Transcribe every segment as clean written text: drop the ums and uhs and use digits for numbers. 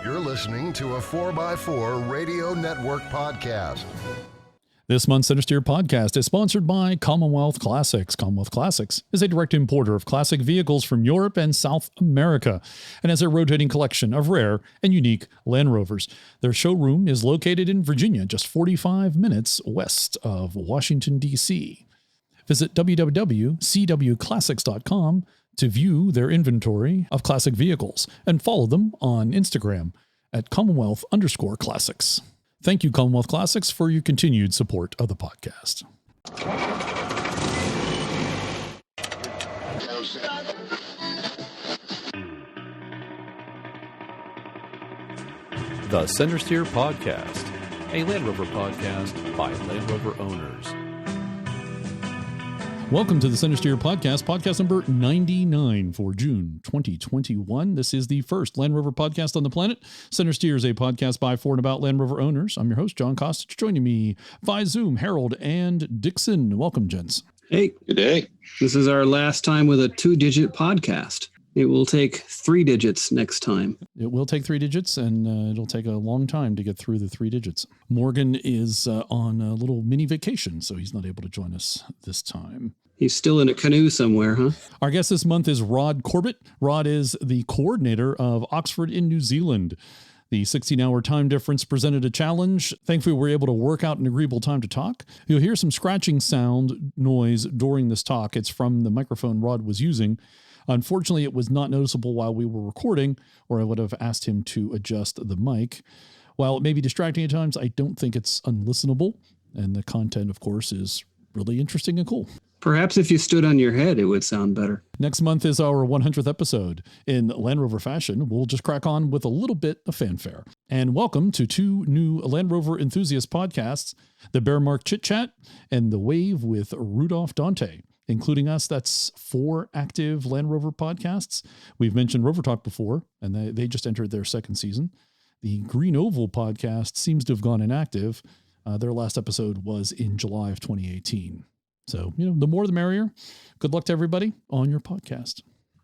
You're listening to a 4x4 Radio Network podcast. This month's Centresteer podcast is sponsored by Commonwealth Classics. Commonwealth Classics is a direct importer of classic vehicles from Europe and South America and has a rotating collection of rare and unique Land Rovers. Their showroom is located in Virginia, just 45 minutes west of Washington, D.C. Visit www.cwclassics.com to view their inventory of classic vehicles and follow them on Instagram at Commonwealth_Classics. Thank you, Commonwealth Classics, for your continued support of the podcast. The Centresteer Podcast, a Land Rover podcast by Land Rover owners. Welcome to the Centresteer Podcast, podcast number 99 for June 2021. This is the first Land Rover podcast on the planet. Centresteer is a podcast by, for, and about Land Rover owners. I'm your host, John Kostic. Joining me via Zoom, Harold and Dixon. Welcome, gents. Hey. Good day. This is our last time with a 2-digit podcast. It will take 3 digits next time. It will take 3 digits, and it'll take a long time to get through the 3 digits. Morgan is on a little mini vacation, so he's not able to join us this time. He's still in a canoe somewhere, huh? Our guest this month is Rod Corbett. Rod is the coordinator of Oxford in New Zealand. The 16-hour time difference presented a challenge. Thankfully, we were able to work out an agreeable time to talk. You'll hear some scratching sound noise during this talk. It's from the microphone Rod was using. Unfortunately, it was not noticeable while we were recording, or I would have asked him to adjust the mic. While it may be distracting at times, I don't think it's unlistenable. And the content, of course, is really interesting and cool. Perhaps if you stood on your head, it would sound better. Next month is our 100th episode. In Land Rover fashion, we'll just crack on with a little bit of fanfare. And welcome to 2 new Land Rover enthusiast podcasts, the Bear Mark Chit Chat and The Wave with Rudolph Dante. Including us, that's 4 active Land Rover podcasts. We've mentioned Rover Talk before, and they just entered their 2nd season. The Green Oval podcast seems to have gone inactive. Their last episode was in July of 2018. So, the more the merrier. Good luck to everybody on your podcast.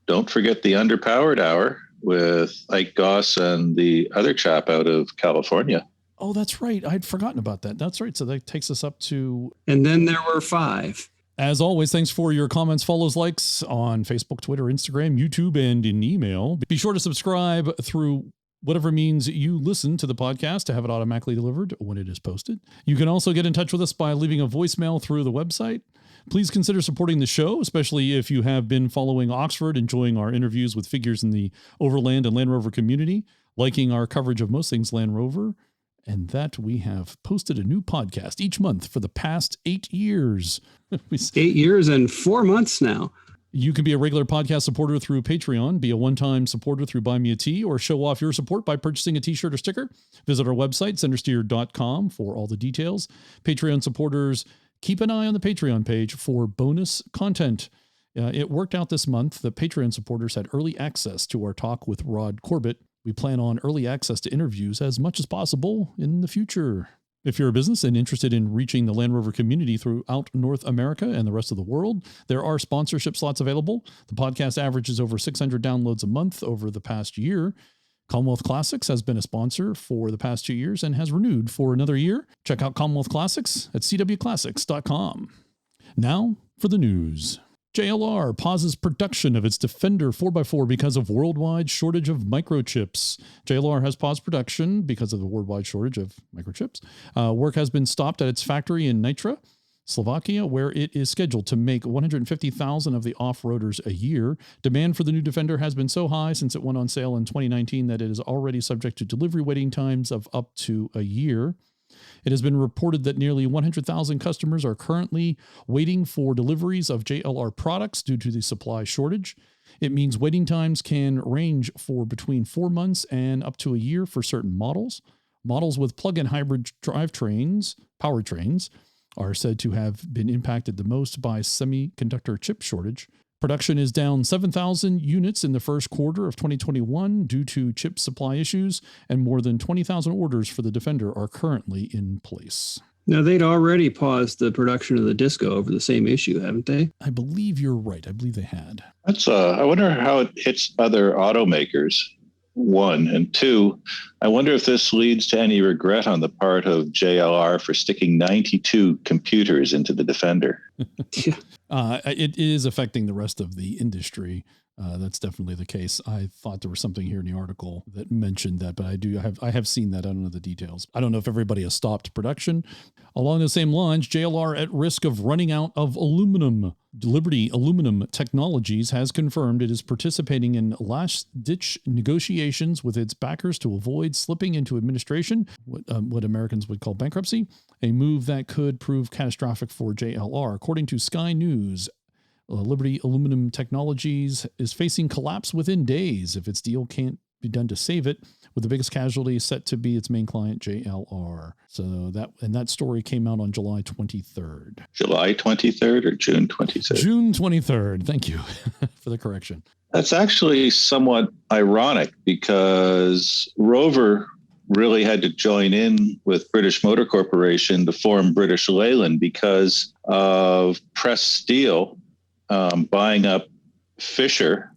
Don't forget the Underpowered Hour with Ike Goss and the other chap out of California. Oh, that's right. I'd forgotten about that. That's right. So that takes us up to... And then there were 5. As always, thanks for your comments, follows, likes on Facebook, Twitter, Instagram, YouTube, and in email. Be sure to subscribe through whatever means you listen to the podcast to have it automatically delivered when it is posted. You can also get in touch with us by leaving a voicemail through the website. Please consider supporting the show, especially if you have been following Oxford, enjoying our interviews with figures in the Overland and Land Rover community, liking our coverage of most things Land Rover, and that we have posted a new podcast each month for the past 8 years. 8 years and 4 months now. You can be a regular podcast supporter through Patreon, be a one-time supporter through Buy Me a Tea, or show off your support by purchasing a t-shirt or sticker. Visit our website, centresteer.com, for all the details. Patreon supporters, keep an eye on the Patreon page for bonus content. It worked out this month that Patreon supporters had early access to our talk with Rod Corbett. We plan on early access to interviews as much as possible in the future. If you're a business and interested in reaching the Land Rover community throughout North America and the rest of the world, there are sponsorship slots available. The podcast averages over 600 downloads a month over the past year. Commonwealth Classics has been a sponsor for the past 2 years and has renewed for another year. Check out Commonwealth Classics at cwclassics.com. Now for the news. JLR pauses production of its Defender 4x4 because of worldwide shortage of microchips. JLR has paused production because of the worldwide shortage of microchips. Work has been stopped at its factory in Nitra, Slovakia, where it is scheduled to make 150,000 of the off-roaders a year. Demand for the new Defender has been so high since it went on sale in 2019 that it is already subject to delivery waiting times of up to a year. It has been reported that nearly 100,000 customers are currently waiting for deliveries of JLR products due to the supply shortage. It means waiting times can range for between 4 months and up to a year for certain models. Models with plug-in hybrid powertrains, are said to have been impacted the most by semiconductor chip shortage. Production is down 7,000 units in the first quarter of 2021 due to chip supply issues, and more than 20,000 orders for the Defender are currently in place. Now, they'd already paused the production of the Disco over the same issue, haven't they? I believe you're right. I believe they had. I wonder how it hits other automakers. one. And two, I wonder if this leads to any regret on the part of JLR for sticking 92 computers into the Defender. It is affecting the rest of the industry. That's definitely the case. I thought there was something here in the article that mentioned that, but I have seen that. I don't know the details. I don't know if everybody has stopped production. Along the same lines, JLR at risk of running out of aluminum. Liberty Aluminum Technologies has confirmed it is participating in last-ditch negotiations with its backers to avoid slipping into administration, what Americans would call bankruptcy, a move that could prove catastrophic for JLR. According to Sky News, Liberty Aluminum Technologies is facing collapse within days if its deal can't be done to save it, with the biggest casualty set to be its main client, JLR. So that story came out on July 23rd. July 23rd or June 23rd? June 23rd. Thank you for the correction. That's actually somewhat ironic because Rover really had to join in with British Motor Corporation to form British Leyland because of Press Steel buying up Fisher,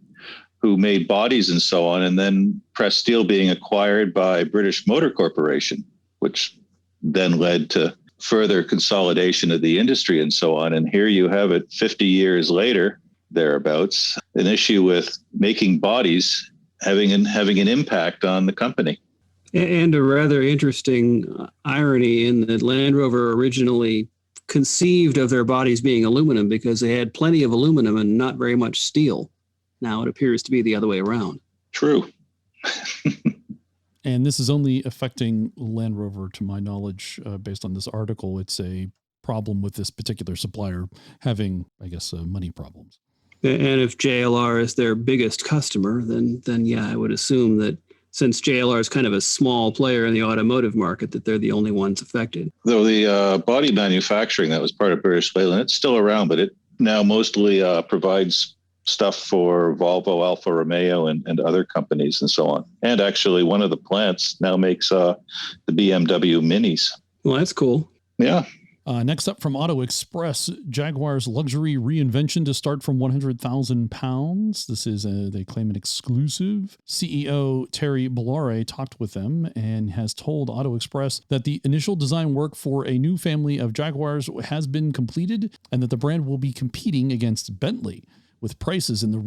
who made bodies and so on, and then Press Steel being acquired by British Motor Corporation, which then led to further consolidation of the industry and so on. And here you have it 50 years later, thereabouts, an issue with making bodies having an impact on the company. And a rather interesting irony in that Land Rover originally conceived of their bodies being aluminum because they had plenty of aluminum and not very much steel. Now it appears to be the other way around. True. And this is only affecting Land Rover, to my knowledge, based on this article. It's a problem with this particular supplier having, I guess, money problems. And if JLR is their biggest customer, then yeah, I would assume that since JLR is kind of a small player in the automotive market, that they're the only ones affected. Though the body manufacturing that was part of British Leyland, it's still around, but it now mostly provides stuff for Volvo, Alfa Romeo, and other companies and so on. And actually, one of the plants now makes the BMW Minis. Well, that's cool. Yeah. Next up from Auto Express, Jaguar's luxury reinvention to start from £100,000. This is, they claim, an exclusive. CEO Terry Bollare talked with them and has told Auto Express that the initial design work for a new family of Jaguars has been completed and that the brand will be competing against Bentley with prices in the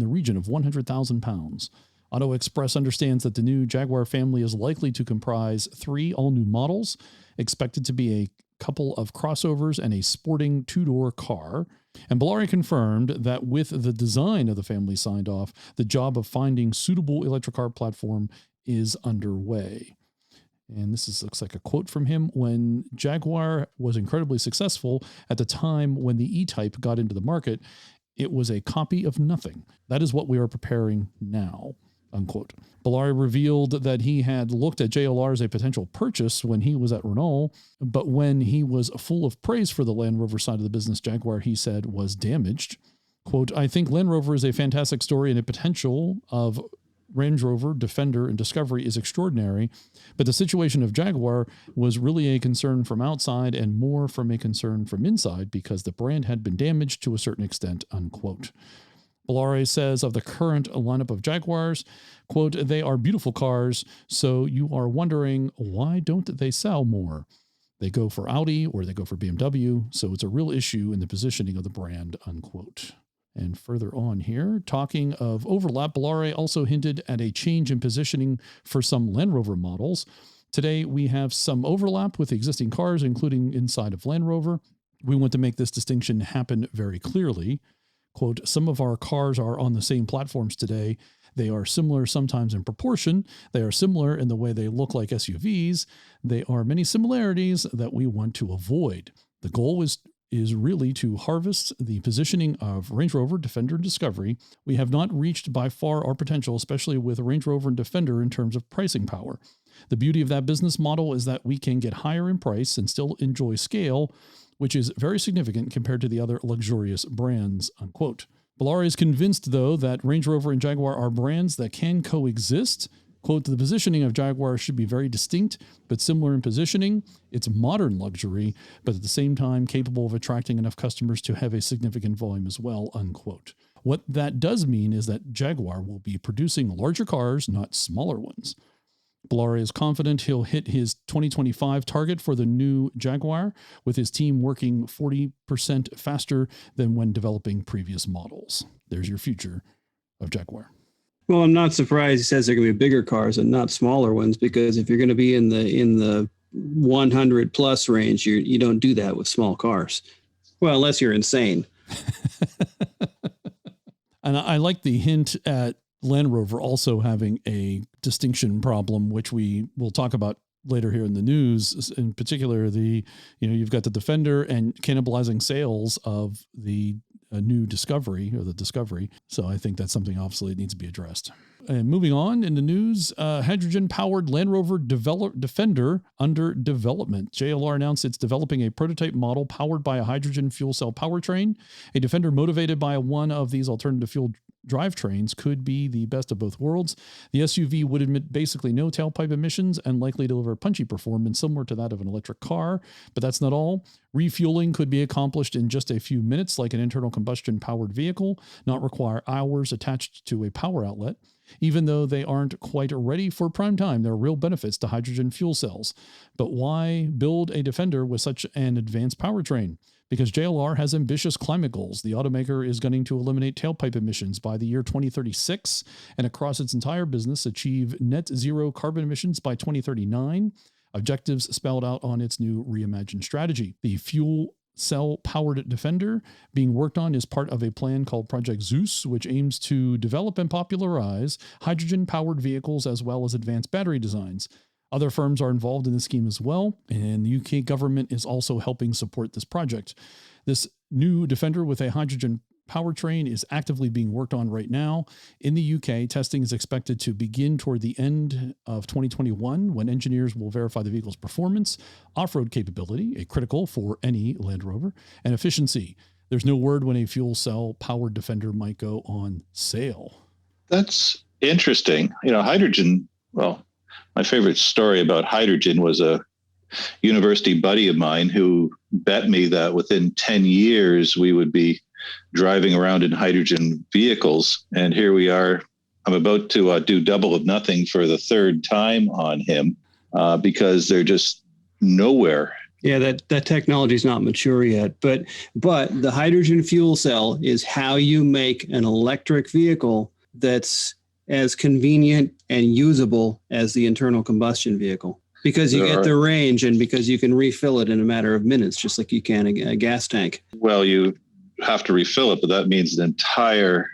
region of £100,000. Auto Express understands that the new Jaguar family is likely to comprise 3 all-new models, expected to be a couple of crossovers and a sporting 2-door car. And Bollare confirmed that with the design of the family signed off, the job of finding suitable electric car platform is underway. And this looks like a quote from him. When Jaguar was incredibly successful at the time when the E-Type got into the market, it was a copy of nothing. That is what we are preparing now, unquote. Bollare revealed that he had looked at JLR as a potential purchase when he was at Renault, but when he was full of praise for the Land Rover side of the business, Jaguar, he said, was damaged. Quote, I think Land Rover is a fantastic story and a potential of Range Rover, Defender, and Discovery is extraordinary, but the situation of Jaguar was really a concern from outside and more from a concern from inside because the brand had been damaged to a certain extent, unquote. Bollare says of the current lineup of Jaguars, quote, they are beautiful cars, so you are wondering, why don't they sell more? They go for Audi or they go for BMW, so it's a real issue in the positioning of the brand, unquote. And further on here, talking of overlap, Bollare also hinted at a change in positioning for some Land Rover models. Today, we have some overlap with existing cars, including inside of Land Rover. We want to make this distinction happen very clearly. Quote, some of our cars are on the same platforms today. They are similar sometimes in proportion. They are similar in the way they look like SUVs. There are many similarities that we want to avoid. The goal is really to harvest the positioning of Range Rover, Defender, and Discovery. We have not reached by far our potential, especially with Range Rover and Defender in terms of pricing power. The beauty of that business model is that we can get higher in price and still enjoy scale, which is very significant compared to the other luxurious brands, unquote. Bollare is convinced, though, that Range Rover and Jaguar are brands that can coexist. Quote, the positioning of Jaguar should be very distinct, but similar in positioning. It's modern luxury, but at the same time capable of attracting enough customers to have a significant volume as well, unquote. What that does mean is that Jaguar will be producing larger cars, not smaller ones. Bolloré is confident he'll hit his 2025 target for the new Jaguar, with his team working 40% faster than when developing previous models. There's your future of Jaguar. Well, I'm not surprised he says they're going to be bigger cars and not smaller ones, because if you're going to be in the 100 plus range, you don't do that with small cars. Well, unless you're insane. And I like the hint at Land Rover also having a distinction problem, which we will talk about later here in the news. In particular, you've got the Defender and cannibalizing sales of the new Discovery or the Discovery. So I think that's something obviously that needs to be addressed. And moving on in the news, hydrogen-powered Land Rover Defender under development. JLR announced it's developing a prototype model powered by a hydrogen fuel cell powertrain. A Defender motivated by one of these alternative fuel drivetrains could be the best of both worlds. The SUV would emit basically no tailpipe emissions and likely deliver punchy performance similar to that of an electric car. But that's not all. Refueling could be accomplished in just a few minutes like an internal combustion powered vehicle, not require hours attached to a power outlet. Even though they aren't quite ready for prime time, there are real benefits to hydrogen fuel cells. But why build a Defender with such an advanced powertrain? Because JLR has ambitious climate goals. The automaker is gunning to eliminate tailpipe emissions by the year 2036 and across its entire business achieve net zero carbon emissions by 2039. Objectives spelled out on its new reimagined strategy. The fuel cell-powered Defender being worked on is part of a plan called Project Zeus, which aims to develop and popularize hydrogen-powered vehicles as well as advanced battery designs. Other firms are involved in the scheme as well, and the UK government is also helping support this project. This new Defender with a hydrogen powertrain is actively being worked on right now. In the UK, testing is expected to begin toward the end of 2021, when engineers will verify the vehicle's performance, off-road capability, a critical for any Land Rover, and efficiency. There's no word when a fuel cell-powered Defender might go on sale. That's interesting. Hydrogen, well, my favorite story about hydrogen was a university buddy of mine who bet me that within 10 years we would be driving around in hydrogen vehicles. And here we are. I'm about to do double of nothing for the third time on him because they're just nowhere. Yeah, that technology is not mature yet. But the hydrogen fuel cell is how you make an electric vehicle that's as convenient and usable as the internal combustion vehicle, because you get the range and because you can refill it in a matter of minutes, just like you can a gas tank. Well, you have to refill it, but that means an entire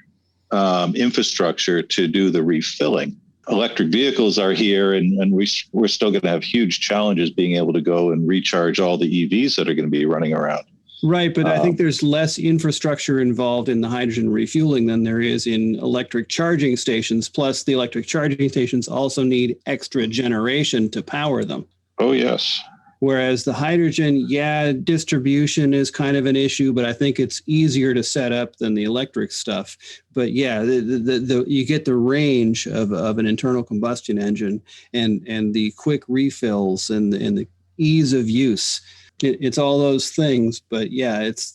infrastructure to do the refilling. Electric vehicles are here, and we're still going to have huge challenges being able to go and recharge all the EVs that are going to be running around. Right, but I think there's less infrastructure involved in the hydrogen refueling than there is in electric charging stations. Plus, the electric charging stations also need extra generation to power them. Oh, yes. Whereas the hydrogen, distribution is kind of an issue, but I think it's easier to set up than the electric stuff. But you get the range of an internal combustion engine and the quick refills and the ease of use. It's all those things, but it's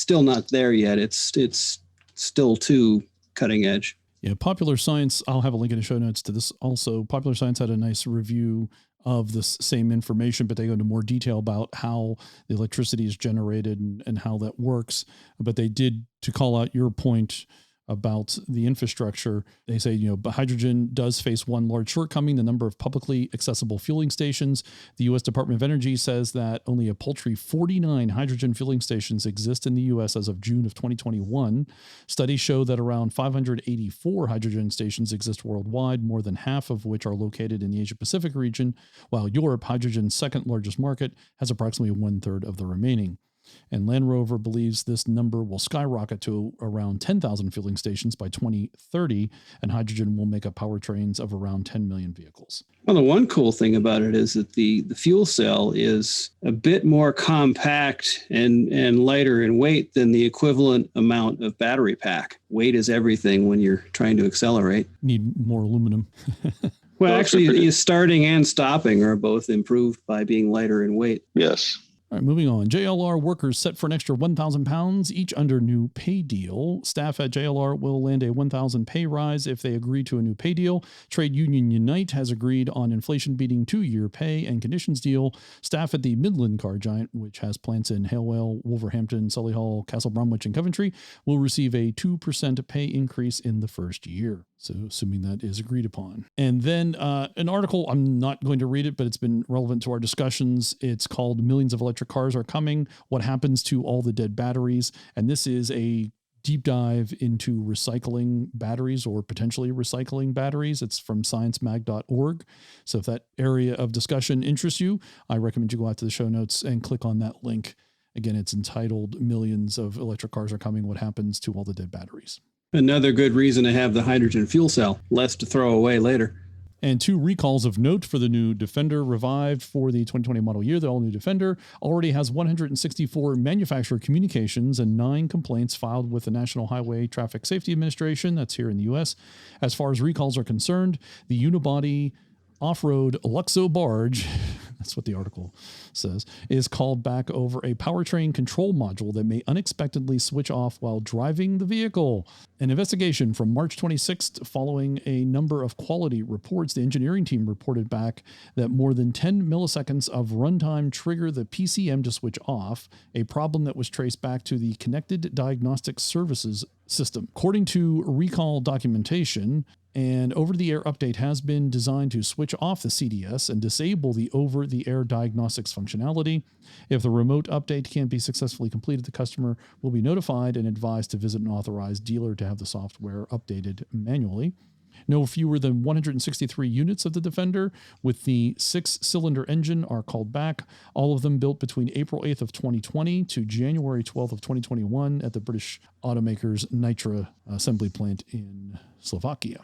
still not there yet. It's still too cutting edge. Yeah, Popular Science, I'll have a link in the show notes to this also. Popular Science had a nice review of this same information, but they go into more detail about how the electricity is generated and how that works. But they did, to call out your point about the infrastructure, they say, hydrogen does face one large shortcoming, the number of publicly accessible fueling stations. The U.S. Department of Energy says that only a paltry 49 hydrogen fueling stations exist in the U.S. as of June of 2021. Studies show that around 584 hydrogen stations exist worldwide, more than half of which are located in the Asia-Pacific region, while Europe, hydrogen's second largest market, has approximately 1/3 of the remaining. And Land Rover believes this number will skyrocket to around 10,000 fueling stations by 2030, and hydrogen will make up powertrains of around 10 million vehicles. Well, the one cool thing about it is that the fuel cell is a bit more compact and lighter in weight than the equivalent amount of battery pack. Weight is everything when you're trying to accelerate. Need more aluminum. Well, actually, starting and stopping are both improved by being lighter in weight. Yes. All right, moving on. JLR workers set for an extra 1,000 pounds each under new pay deal. Staff at JLR will land a 1,000 pay rise if they agree to a new pay deal. Trade union Unite has agreed on inflation-beating 2-year pay and conditions deal. Staff at the Midland car giant, which has plants in Halewell, Wolverhampton, Solihull, Castle Bromwich, and Coventry, will receive a 2% pay increase in the first year. So assuming that is agreed upon. And then an article, I'm not going to read it, but it's been relevant to our discussions. It's called Millions of Electric Cars Are Coming. What Happens to All the Dead Batteries? And this is a deep dive into recycling batteries or potentially recycling batteries. It's from sciencemag.org. So if that area of discussion interests you, I recommend you go out to the show notes and click on that link. Again, it's entitled Millions of Electric Cars Are Coming. What Happens to All the Dead Batteries? Another good reason to have the hydrogen fuel cell, less to throw away later. And 2 recalls of note for the new Defender revived for the 2020 model year. The all-new Defender already has 164 manufacturer communications and 9 complaints filed with the National Highway Traffic Safety Administration. That's here in the U.S. As far as recalls are concerned, the unibody off-road Luxo barge, that's what the article says, is called back over a powertrain control module that may unexpectedly switch off while driving the vehicle. An investigation from March 26th following a number of quality reports, the engineering team reported back that more than 10 milliseconds of runtime trigger the PCM to switch off, a problem that was traced back to the Connected Diagnostic Services system. According to recall documentation, an over-the-air update has been designed to switch off the CDS and disable the over-the-air diagnostics functionality. If the remote update can't be successfully completed, the customer will be notified and advised to visit an authorized dealer to have the software updated manually. No fewer than 163 units of the Defender with the 6-cylinder engine are called back, all of them built between April 8th of 2020 to January 12th of 2021 at the British automaker's Nitra assembly plant in Slovakia.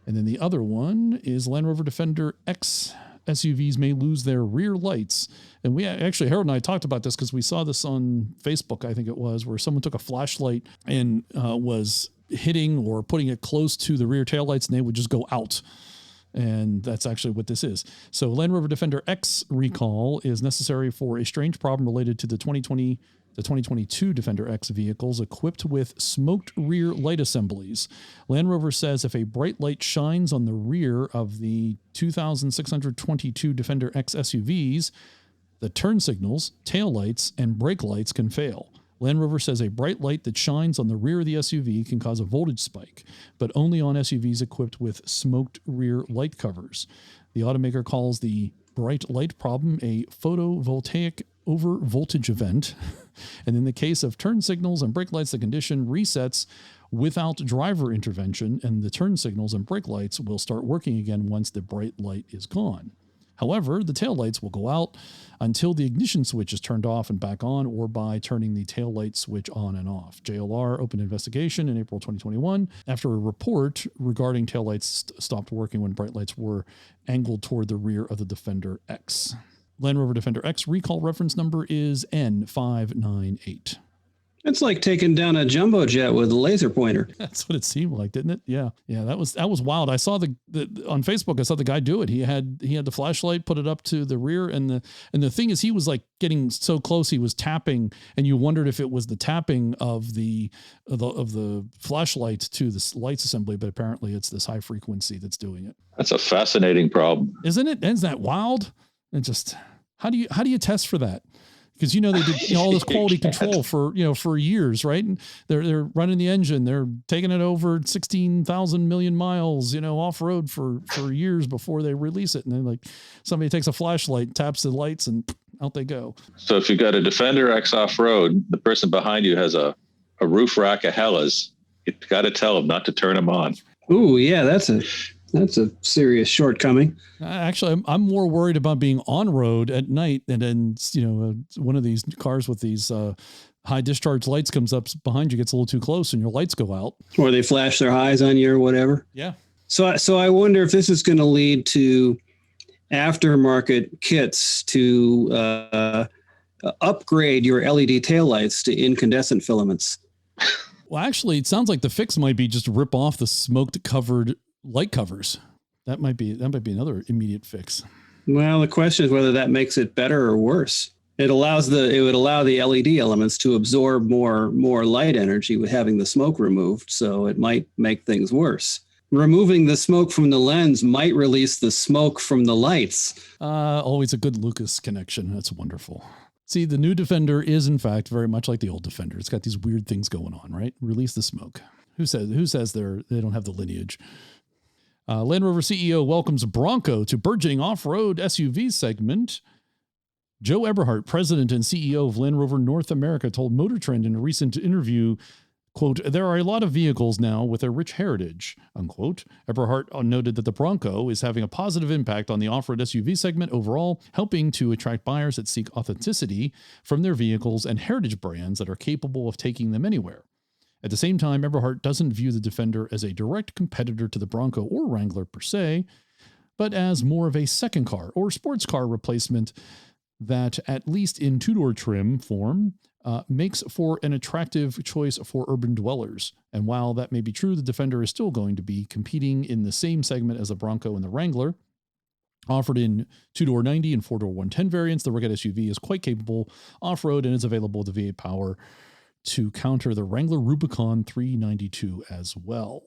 And then the other one is Land Rover Defender X SUVs may lose their rear lights. And we actually, Harold and I talked about this because we saw this on Facebook, I think it was, where someone took a flashlight and was hitting or putting it close to the rear taillights and they would just go out. And that's actually what this is. So Land Rover Defender X recall is necessary for a strange problem related to the 2022 Defender X vehicles equipped with smoked rear light assemblies. Land Rover says if a bright light shines on the rear of the 2,622 Defender X SUVs, the turn signals, tail lights, and brake lights can fail. Land Rover says a bright light that shines on the rear of the SUV can cause a voltage spike, but only on SUVs equipped with smoked rear light covers. The automaker calls the bright light problem a photovoltaic over voltage event. And in the case of turn signals and brake lights, the condition resets without driver intervention, and the turn signals and brake lights will start working again once the bright light is gone. However, the tail lights will go out until the ignition switch is turned off and back on, or by turning the tail light switch on and off. JLR opened an investigation in April 2021 after a report regarding tail lights stopped working when bright lights were angled toward the rear of the Defender X. Land Rover Defender X recall reference number is N598. It's like taking down a jumbo jet with a laser pointer. That's what it seemed like, didn't it? Yeah. That was wild. I saw the on Facebook. I saw the guy do it. He had the flashlight, put it up to the rear, and the thing is, he was like getting so close, he was tapping, and you wondered if it was the tapping of the flashlight to the lights assembly, but apparently it's this high frequency that's doing it. That's a fascinating problem, isn't it? Isn't that wild? And just how do you test for that? Because, they did all this quality control for years, right? And they're running the engine. They're taking it over 16,000 million miles, off-road for years before they release it. And then like somebody takes a flashlight, taps the lights, and out they go. So if you've got a Defender X off-road, the person behind you has a roof rack of Hellas. You've got to tell them not to turn them on. Ooh, yeah, that's a serious shortcoming. Actually, I'm more worried about being on road at night, and then one of these cars with these high discharge lights comes up behind you, gets a little too close, and your lights go out, or they flash their eyes on you or whatever. Yeah. So I wonder if this is going to lead to aftermarket kits to upgrade your LED taillights to incandescent filaments. Well, actually, it sounds like the fix might be just rip off the smoked covered light covers. That might be another immediate fix. Well, the question is whether that makes it better or worse. It would allow the LED elements to absorb more light energy with having the smoke removed, so it might make things worse. Removing the smoke from the lens might release the smoke from the lights. Always a good Lucas connection. That's wonderful. See, the new Defender is in fact very much like the old Defender. It's got these weird things going on, right? Release the smoke. Who says they don't have the lineage? Land Rover CEO welcomes Bronco to burgeoning off-road SUV segment. Joe Eberhardt, president and CEO of Land Rover North America, told Motor Trend in a recent interview, quote, "There are a lot of vehicles now with a rich heritage," unquote. Eberhardt noted that the Bronco is having a positive impact on the off-road SUV segment overall, helping to attract buyers that seek authenticity from their vehicles and heritage brands that are capable of taking them anywhere. At the same time, Eberhardt doesn't view the Defender as a direct competitor to the Bronco or Wrangler per se, but as more of a second car or sports car replacement that, at least in two-door trim form, makes for an attractive choice for urban dwellers. And while that may be true, the Defender is still going to be competing in the same segment as the Bronco and the Wrangler. Offered in two-door 90 and four-door 110 variants, the rugged SUV is quite capable off-road and is available with the V8 power to counter the Wrangler Rubicon 392 as well.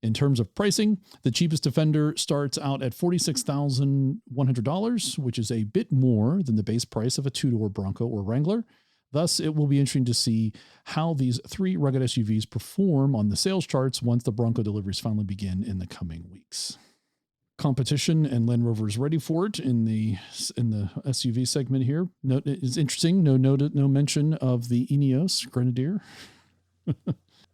In terms of pricing, the cheapest Defender starts out at $46,100, which is a bit more than the base price of a two-door Bronco or Wrangler. Thus, it will be interesting to see how these three rugged SUVs perform on the sales charts once the Bronco deliveries finally begin in the coming weeks. Competition, and Land Rover is ready for it in the SUV segment here. It's interesting. No mention of the Ineos Grenadier.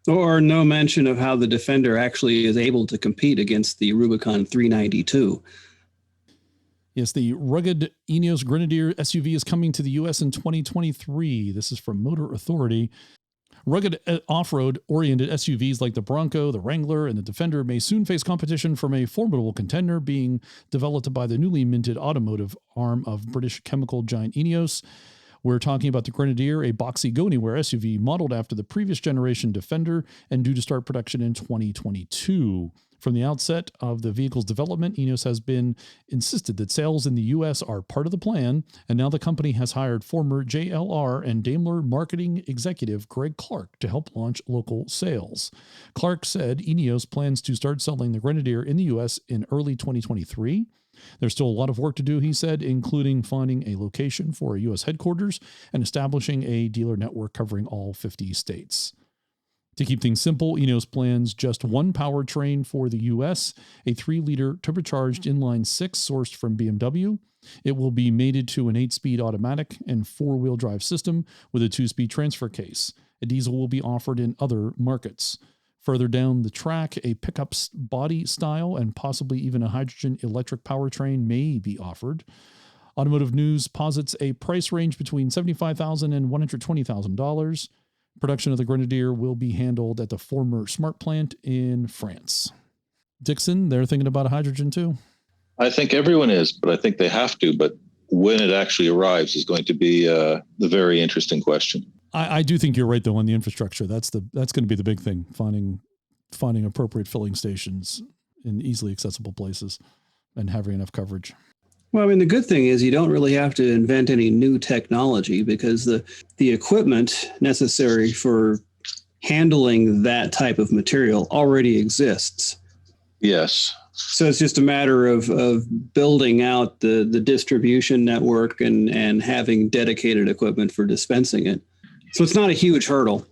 Or no mention of how the Defender actually is able to compete against the Rubicon 392. Yes, the rugged Ineos Grenadier SUV is coming to the U.S. in 2023. This is from Motor Authority. Rugged off-road oriented SUVs like the Bronco, the Wrangler, and the Defender may soon face competition from a formidable contender being developed by the newly minted automotive arm of British chemical giant Ineos. We're talking about the Grenadier, a boxy go-anywhere SUV modeled after the previous generation Defender and due to start production in 2022. From the outset of the vehicle's development, Ineos has been insisted that sales in the U.S. are part of the plan, and now the company has hired former JLR and Daimler marketing executive Greg Clark to help launch local sales. Clark said Ineos plans to start selling the Grenadier in the U.S. in early 2023. There's still a lot of work to do, he said, including finding a location for a U.S. headquarters and establishing a dealer network covering all 50 states. To keep things simple, Ineos plans just one powertrain for the U.S., a 3-liter turbocharged inline-6 sourced from BMW. It will be mated to an 8-speed automatic and 4-wheel drive system with a 2-speed transfer case. A diesel will be offered in other markets. Further down the track, a pickup body style and possibly even a hydrogen electric powertrain may be offered. Automotive News posits a price range between $75,000 and $120,000. Production of the Grenadier will be handled at the former Smart plant in France. Dixon, they're thinking about hydrogen too? I think everyone is, but I think they have to. But when it actually arrives is going to be the very interesting question. I do think you're right, though, on the infrastructure. That's going to be the big thing, finding appropriate filling stations in easily accessible places and having enough coverage. Well, I mean, the good thing is you don't really have to invent any new technology because the equipment necessary for handling that type of material already exists. Yes. So it's just a matter of building out the distribution network and having dedicated equipment for dispensing it. So it's not a huge hurdle.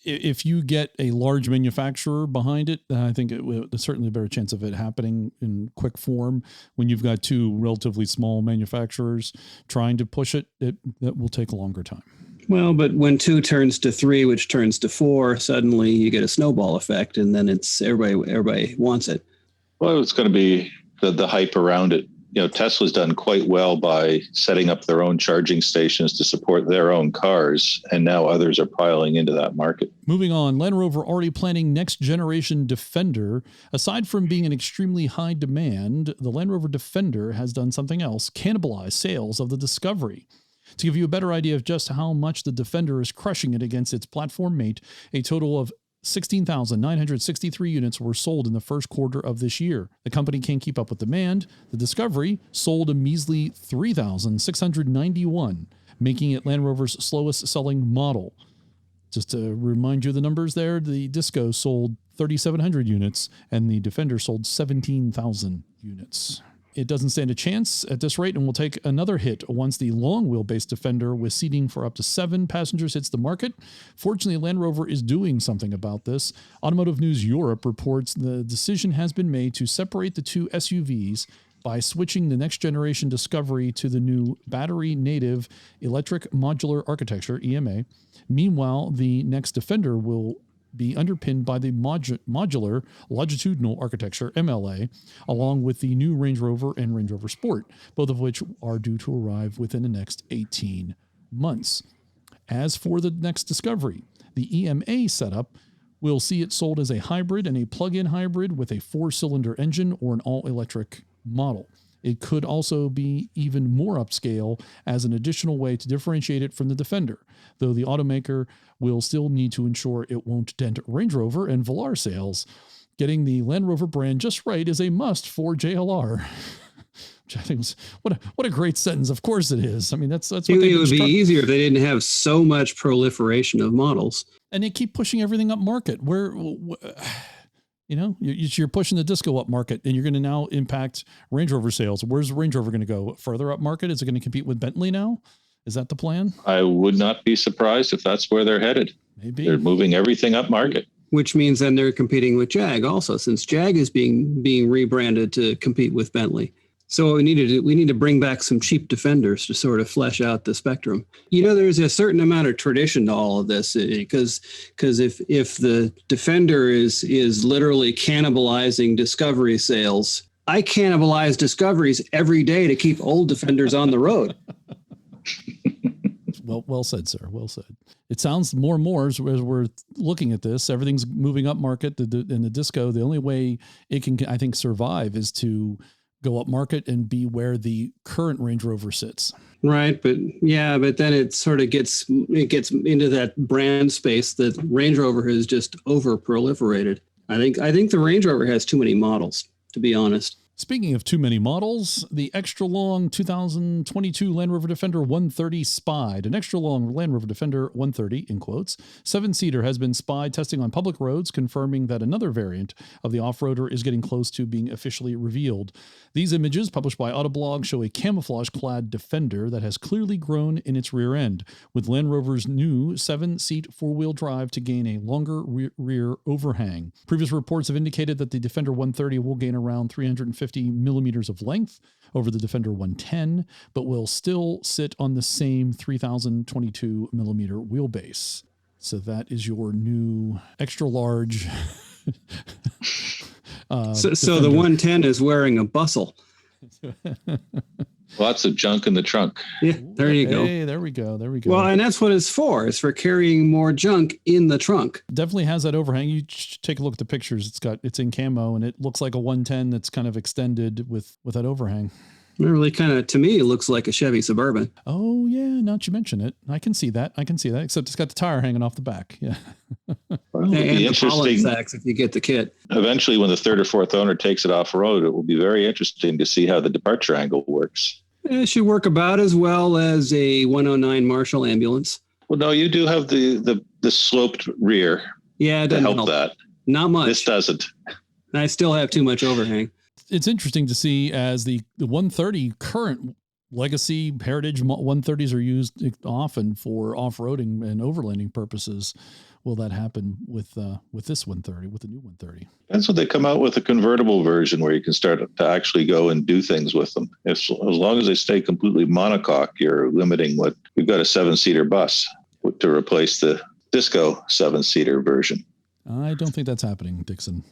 If you get a large manufacturer behind it, I think there's certainly a better chance of it happening in quick form. When you've got two relatively small manufacturers trying to push it, that will take a longer time. Well, but when 2 turns to 3, which turns to 4, suddenly you get a snowball effect, and then it's everybody wants it. Well, it's going to be the hype around it. You know, Tesla's done quite well by setting up their own charging stations to support their own cars, and now others are piling into that market. Moving on, Land Rover already planning next generation Defender. Aside from being an extremely high demand, the Land Rover Defender has done something else, cannibalize sales of the Discovery. To give you a better idea of just how much the Defender is crushing it against its platform mate, a total of 16,963 units were sold in the first quarter of this year. The company can't keep up with demand. The Discovery sold a measly 3,691, making it Land Rover's slowest selling model. Just to remind you the numbers there, the Disco sold 3,700 units and the Defender sold 17,000 units. It doesn't stand a chance at this rate and will take another hit once the long wheelbase Defender with seating for up to 7 passengers hits the market. Fortunately, Land Rover is doing something about this. Automotive News Europe reports the decision has been made to separate the two SUVs by switching the next generation Discovery to the new battery native electric modular architecture, EMA. Meanwhile, the next Defender will be underpinned by the modular longitudinal architecture, MLA, along with the new Range Rover and Range Rover Sport, both of which are due to arrive within the next 18 months. As for the next Discovery, the EMA setup will see it sold as a hybrid and a plug-in hybrid with a 4-cylinder engine or an all-electric model. It could also be even more upscale as an additional way to differentiate it from the Defender, though the automaker will still need to ensure it won't dent Range Rover and Velar sales. Getting the Land Rover brand just right is a must for JLR. Which I think was, what a great sentence. Of course it is. I mean, that's what it would be easier if they didn't have so much proliferation of models. And they keep pushing everything up market. You know, you're pushing the Disco up market, and you're going to now impact Range Rover sales. Where's Range Rover going to go? Further up market? Is it going to compete with Bentley now? Is that the plan? I would not be surprised if that's where they're headed. Maybe. They're moving everything up market. Which means then they're competing with Jag also, since Jag is being rebranded to compete with Bentley. So we need to bring back some cheap Defenders to sort of flesh out the spectrum. You know, there's a certain amount of tradition to all of this because if the Defender is literally cannibalizing Discovery sales, I cannibalize Discoveries every day to keep old Defenders on the road. Well said, sir. Well said. It sounds more and more as we're looking at this, everything's moving up market. In the Disco, the only way it can, I think, survive is to go up market and be where the current Range Rover sits. Right. But then it sort of gets into that brand space that Range Rover has just over proliferated. I think the Range Rover has too many models, to be honest. Speaking of too many models, the extra long 2022 Land Rover Defender 130 spied. An extra long Land Rover Defender 130, in quotes, 7-seater has been spied testing on public roads, confirming that another variant of the off-roader is getting close to being officially revealed. These images, published by Autoblog, show a camouflage-clad Defender that has clearly grown in its rear end, with Land Rover's new 7-seat four-wheel drive to gain a longer rear overhang. Previous reports have indicated that the Defender 130 will gain around 350 millimeters of length over the Defender 110, but will still sit on the same 3,022 millimeter wheelbase. So that is your new extra large. So the 110 is wearing a bustle. Lots of junk in the trunk. Yeah, there you go. Hey, there we go. Well, and that's what it's for. It's for carrying more junk in the trunk. Definitely has that overhang. You take a look at the pictures. It's in camo, and it looks like a 110 that's kind of extended with that overhang. It really kind of, to me, it looks like a Chevy Suburban. Oh, yeah. Now that you mention it, I can see that. Except it's got the tire hanging off the back. Yeah. Well, and the pollen sacks if you get the kit. Eventually, when the third or fourth owner takes it off road, it will be very interesting to see how the departure angle works. It should work about as well as a 109 Marshall ambulance. Well, no, you do have the sloped rear. Yeah, it to doesn't help that. Not much. This doesn't. I still have too much overhang. It's interesting to see as the 130 current legacy heritage 130s are used often for off-roading and overlanding purposes. Will that happen with this 130, with the new 130? That's what they come out with, a convertible version where you can start to actually go and do things with them. As long as they stay completely monocoque, you're limiting what we've got a 7-seater bus to replace the Disco 7-seater version. I don't think that's happening, Dixon.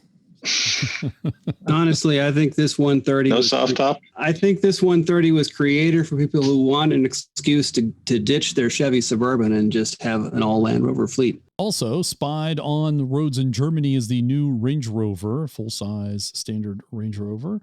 Honestly, I think this 130 no soft top. I think this 130 was created for people who want an excuse to ditch their Chevy Suburban and just have an all Land Rover fleet. Also spied on the roads in Germany is the new Range Rover, full-size standard Range Rover.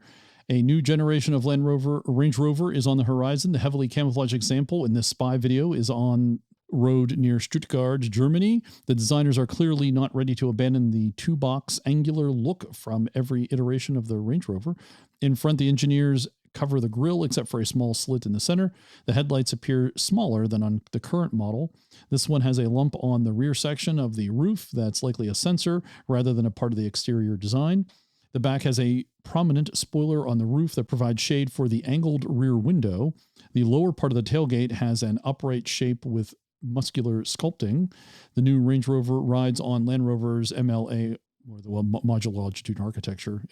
A new generation of Range Rover is on the horizon. The heavily camouflaged example in this spy video is on road near Stuttgart, Germany. The designers are clearly not ready to abandon the two-box angular look from every iteration of the Range Rover. In front, the engineers cover the grille except for a small slit in the center. The headlights appear smaller than on the current model. This one has a lump on the rear section of the roof that's likely a sensor rather than a part of the exterior design. The back has a prominent spoiler on the roof that provides shade for the angled rear window. The lower part of the tailgate has an upright shape with muscular sculpting. The new Range Rover rides on Land Rover's MLA, or the modular longitude architecture.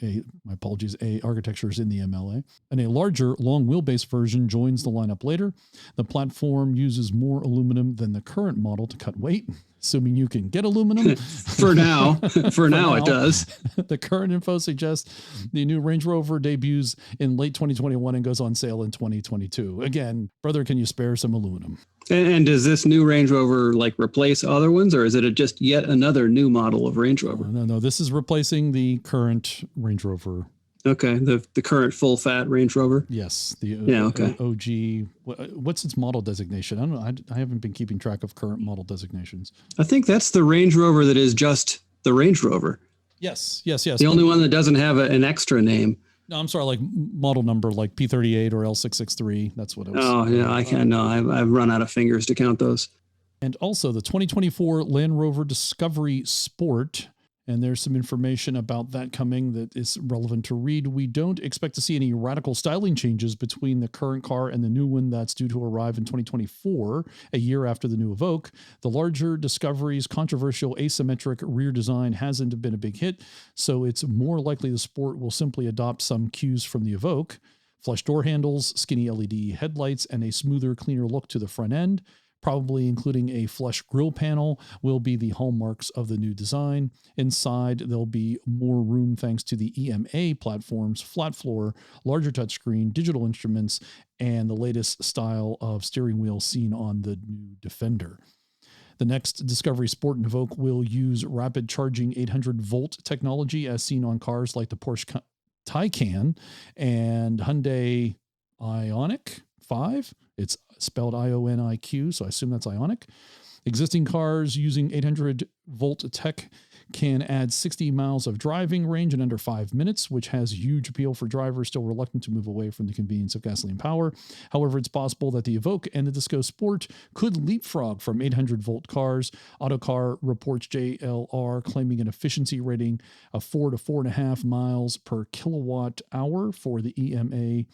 My apologies, architecture is in the MLA. And a larger, long wheelbase version joins the lineup later. The platform uses more aluminum than the current model to cut weight, assuming you can get aluminum. For now. For now, it does. The current info suggests the new Range Rover debuts in late 2021 and goes on sale in 2022. Again, brother, can you spare some aluminum? And does this new Range Rover like replace other ones, or is it just yet another new model of Range Rover? No. This is replacing the current Range Rover. Okay, the current full fat Range Rover. Yes, the okay. OG. What's its model designation? I don't know. I haven't been keeping track of current model designations. I think that's the Range Rover that is just the Range Rover. Yes. The only one that doesn't have an extra name. No, I'm sorry, like model number, like P38 or L663. That's what it was. Oh, yeah, I can't know. I've run out of fingers to count those. And also the 2024 Land Rover Discovery Sport. And there's some information about that coming that is relevant to read. We don't expect to see any radical styling changes between the current car and the new one that's due to arrive in 2024, a year after the new Evoque. The larger Discovery's controversial asymmetric rear design hasn't been a big hit, so it's more likely the Sport will simply adopt some cues from the Evoque. Flush door handles, skinny LED headlights, and a smoother, cleaner look to the front end, probably including a flush grille panel, will be the hallmarks of the new design. Inside, there'll be more room thanks to the EMA platform's flat floor, larger touchscreen, digital instruments, and the latest style of steering wheel seen on the new Defender. The next Discovery Sport and Evoque will use rapid charging 800-volt technology as seen on cars like the Porsche Taycan and Hyundai Ioniq 5. It's spelled IONIQ, so I assume that's Ioniq. Existing cars using 800-volt tech can add 60 miles of driving range in under 5 minutes, which has huge appeal for drivers still reluctant to move away from the convenience of gasoline power. However, it's possible that the Evoque and the Disco Sport could leapfrog from 800-volt cars. Autocar reports JLR claiming an efficiency rating of 4 to 4.5 miles per kilowatt hour for the EMA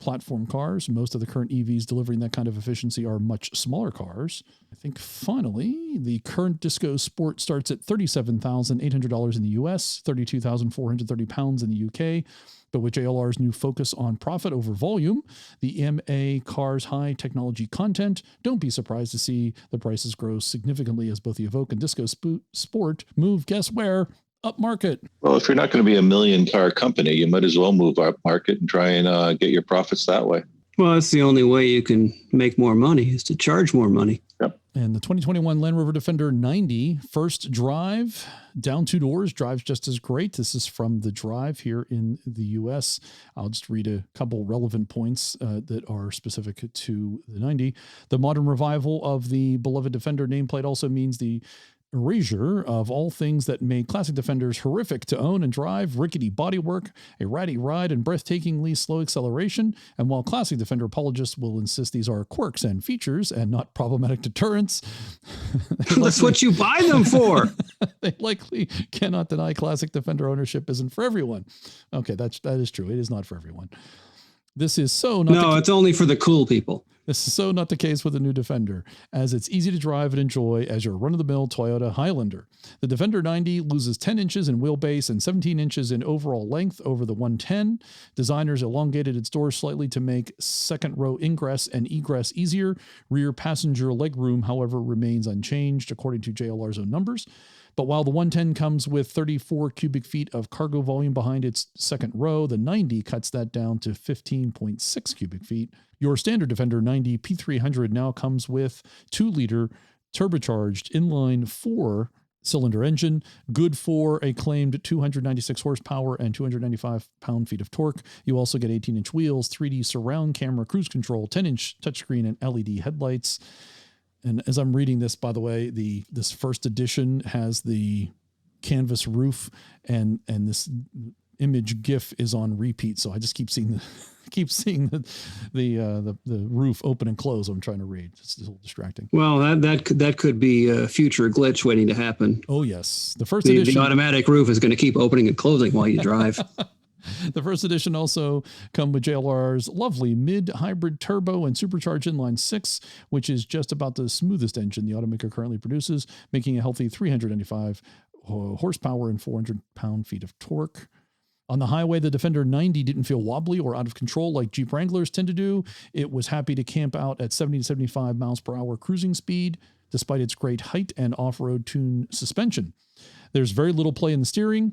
platform cars. Most of the current EVs delivering that kind of efficiency are much smaller cars. I think finally, the current Disco Sport starts at $37,800 in the US, £32,430 in the UK. But with JLR's new focus on profit over volume, the EMA car's high technology content, don't be surprised to see the prices grow significantly as both the Evoque and Disco Sport move, guess where? Up market. Well, if you're not going to be a million car company, you might as well move up market and try and get your profits that way. Well, that's the only way you can make more money is to charge more money. Yep. And the 2021 Land Rover Defender 90 first drive, down 2 doors, drives just as great. This is from the drive here in the US. I'll just read a couple relevant points that are specific to the 90. The modern revival of the beloved Defender nameplate also means the erasure of all things that made classic Defenders horrific to own and drive: rickety bodywork, a ratty ride, and breathtakingly slow acceleration. And while classic Defender apologists will insist these are quirks and features and not problematic deterrents, that's what you buy them for. They likely cannot deny classic Defender ownership isn't for everyone. Okay, that is true. It is not for everyone. This is so not. No, it's only for the cool people. This is so not the case with the new Defender, as it's easy to drive and enjoy as your run-of-the-mill Toyota Highlander. The Defender 90 loses 10 inches in wheelbase and 17 inches in overall length over the 110. Designers elongated its doors slightly to make second-row ingress and egress easier. Rear passenger legroom, however, remains unchanged, according to JLR's own numbers. But while the 110 comes with 34 cubic feet of cargo volume behind its second row, the 90 cuts that down to 15.6 cubic feet. Your standard Defender 90 P300 now comes with 2-liter turbocharged inline 4-cylinder engine, good for a claimed 296 horsepower and 295 pound-feet of torque. You also get 18-inch wheels, 3D surround camera, cruise control, 10-inch touchscreen, and LED headlights. And as I'm reading this, by the way, this first edition has the canvas roof and this image GIF is on repeat, so I just keep seeing the roof open and close. I'm trying to read. It's a little distracting. Well, that could be a future glitch waiting to happen. Oh yes, the first the edition. The automatic roof is going to keep opening and closing while you drive. The first edition also come with JLR's lovely mid-hybrid turbo and supercharged inline 6, which is just about the smoothest engine the automaker currently produces, making a healthy 395 horsepower and 400 pound-feet of torque. On the highway, the Defender 90 didn't feel wobbly or out of control like Jeep Wranglers tend to do. It was happy to camp out at 70 to 75 miles per hour cruising speed, despite its great height and off-road tune suspension. There's very little play in the steering.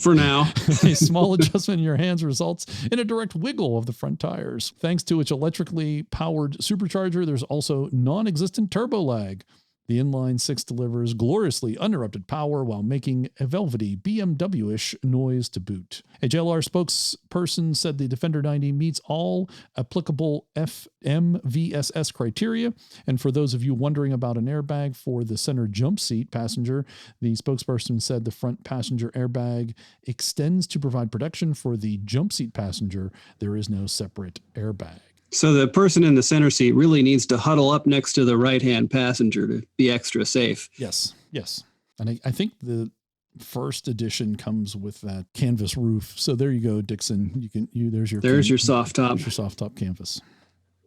For now, a small adjustment in your hands results in a direct wiggle of the front tires. Thanks to its electrically powered supercharger, there's also non-existent turbo lag. The inline 6 delivers gloriously uninterrupted power while making a velvety BMW-ish noise to boot. A JLR spokesperson said the Defender 90 meets all applicable FMVSS criteria. And for those of you wondering about an airbag for the center jump seat passenger, the spokesperson said the front passenger airbag extends to provide protection for the jump seat passenger. There is no separate airbag. So the person in the center seat really needs to huddle up next to the right-hand passenger to be extra safe. Yes. And I think the first edition comes with that canvas roof. So there you go, Dixon. There's your soft top. There's your soft top canvas.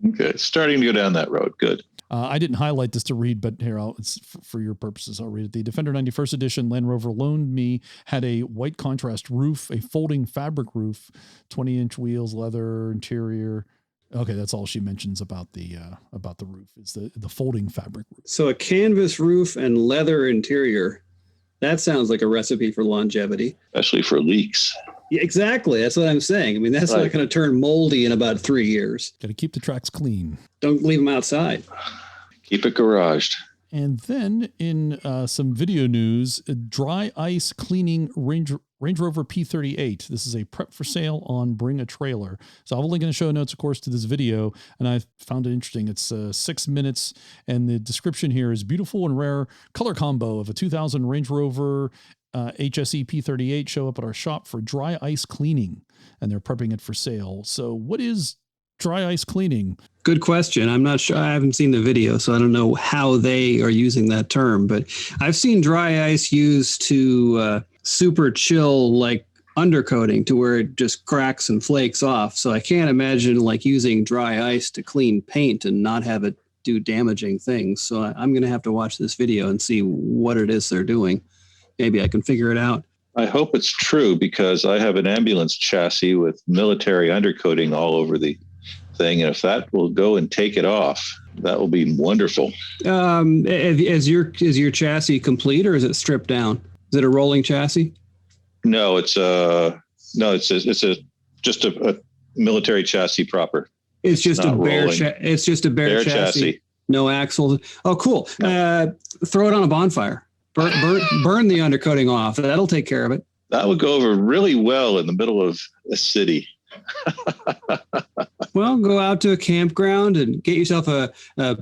Okay, starting to go down that road. Good. I didn't highlight this to read, but here, it's for your purposes, I'll read it. The Defender 90 first edition Land Rover loaned me had a white contrast roof, a folding fabric roof, 20-inch wheels, leather interior. Okay, that's all she mentions about the roof is the folding fabric roof. So a canvas roof and leather interior. That sounds like a recipe for longevity. Especially for leaks. Yeah, exactly. That's what I'm saying. I mean, that's not going to turn moldy in about 3 years. Got to keep the tracks clean. Don't leave them outside. Keep it garaged. And then in some video news, dry ice cleaning Range Rover P38. This is a prep for sale on Bring a Trailer. So I'll link in the show notes, of course, to this video. And I found it interesting. It's 6 minutes. And the description here is beautiful and rare color combo of a 2000 Range Rover HSE P38 show up at our shop for dry ice cleaning. And they're prepping it for sale. So what is dry ice cleaning? Good question. I'm not sure. I haven't seen the video, so I don't know how they are using that term. But I've seen dry ice used to super chill, like undercoating, to where it just cracks and flakes off. So I can't imagine like using dry ice to clean paint and not have it do damaging things. So I'm going to have to watch this video and see what it is they're doing. Maybe I can figure it out. I hope it's true, because I have an ambulance chassis with military undercoating all over the thing, and if that will go and take it off, that will be wonderful. Is your chassis complete, or is it stripped down? Is it a rolling chassis? No, it's just a military chassis proper. It's just a bare it's just a bare chassis. No axles. Oh, cool. No. Throw it on a bonfire. Burn the undercoating off. That'll take care of it. That would go over really well in the middle of a city. Well, go out to a campground and get yourself a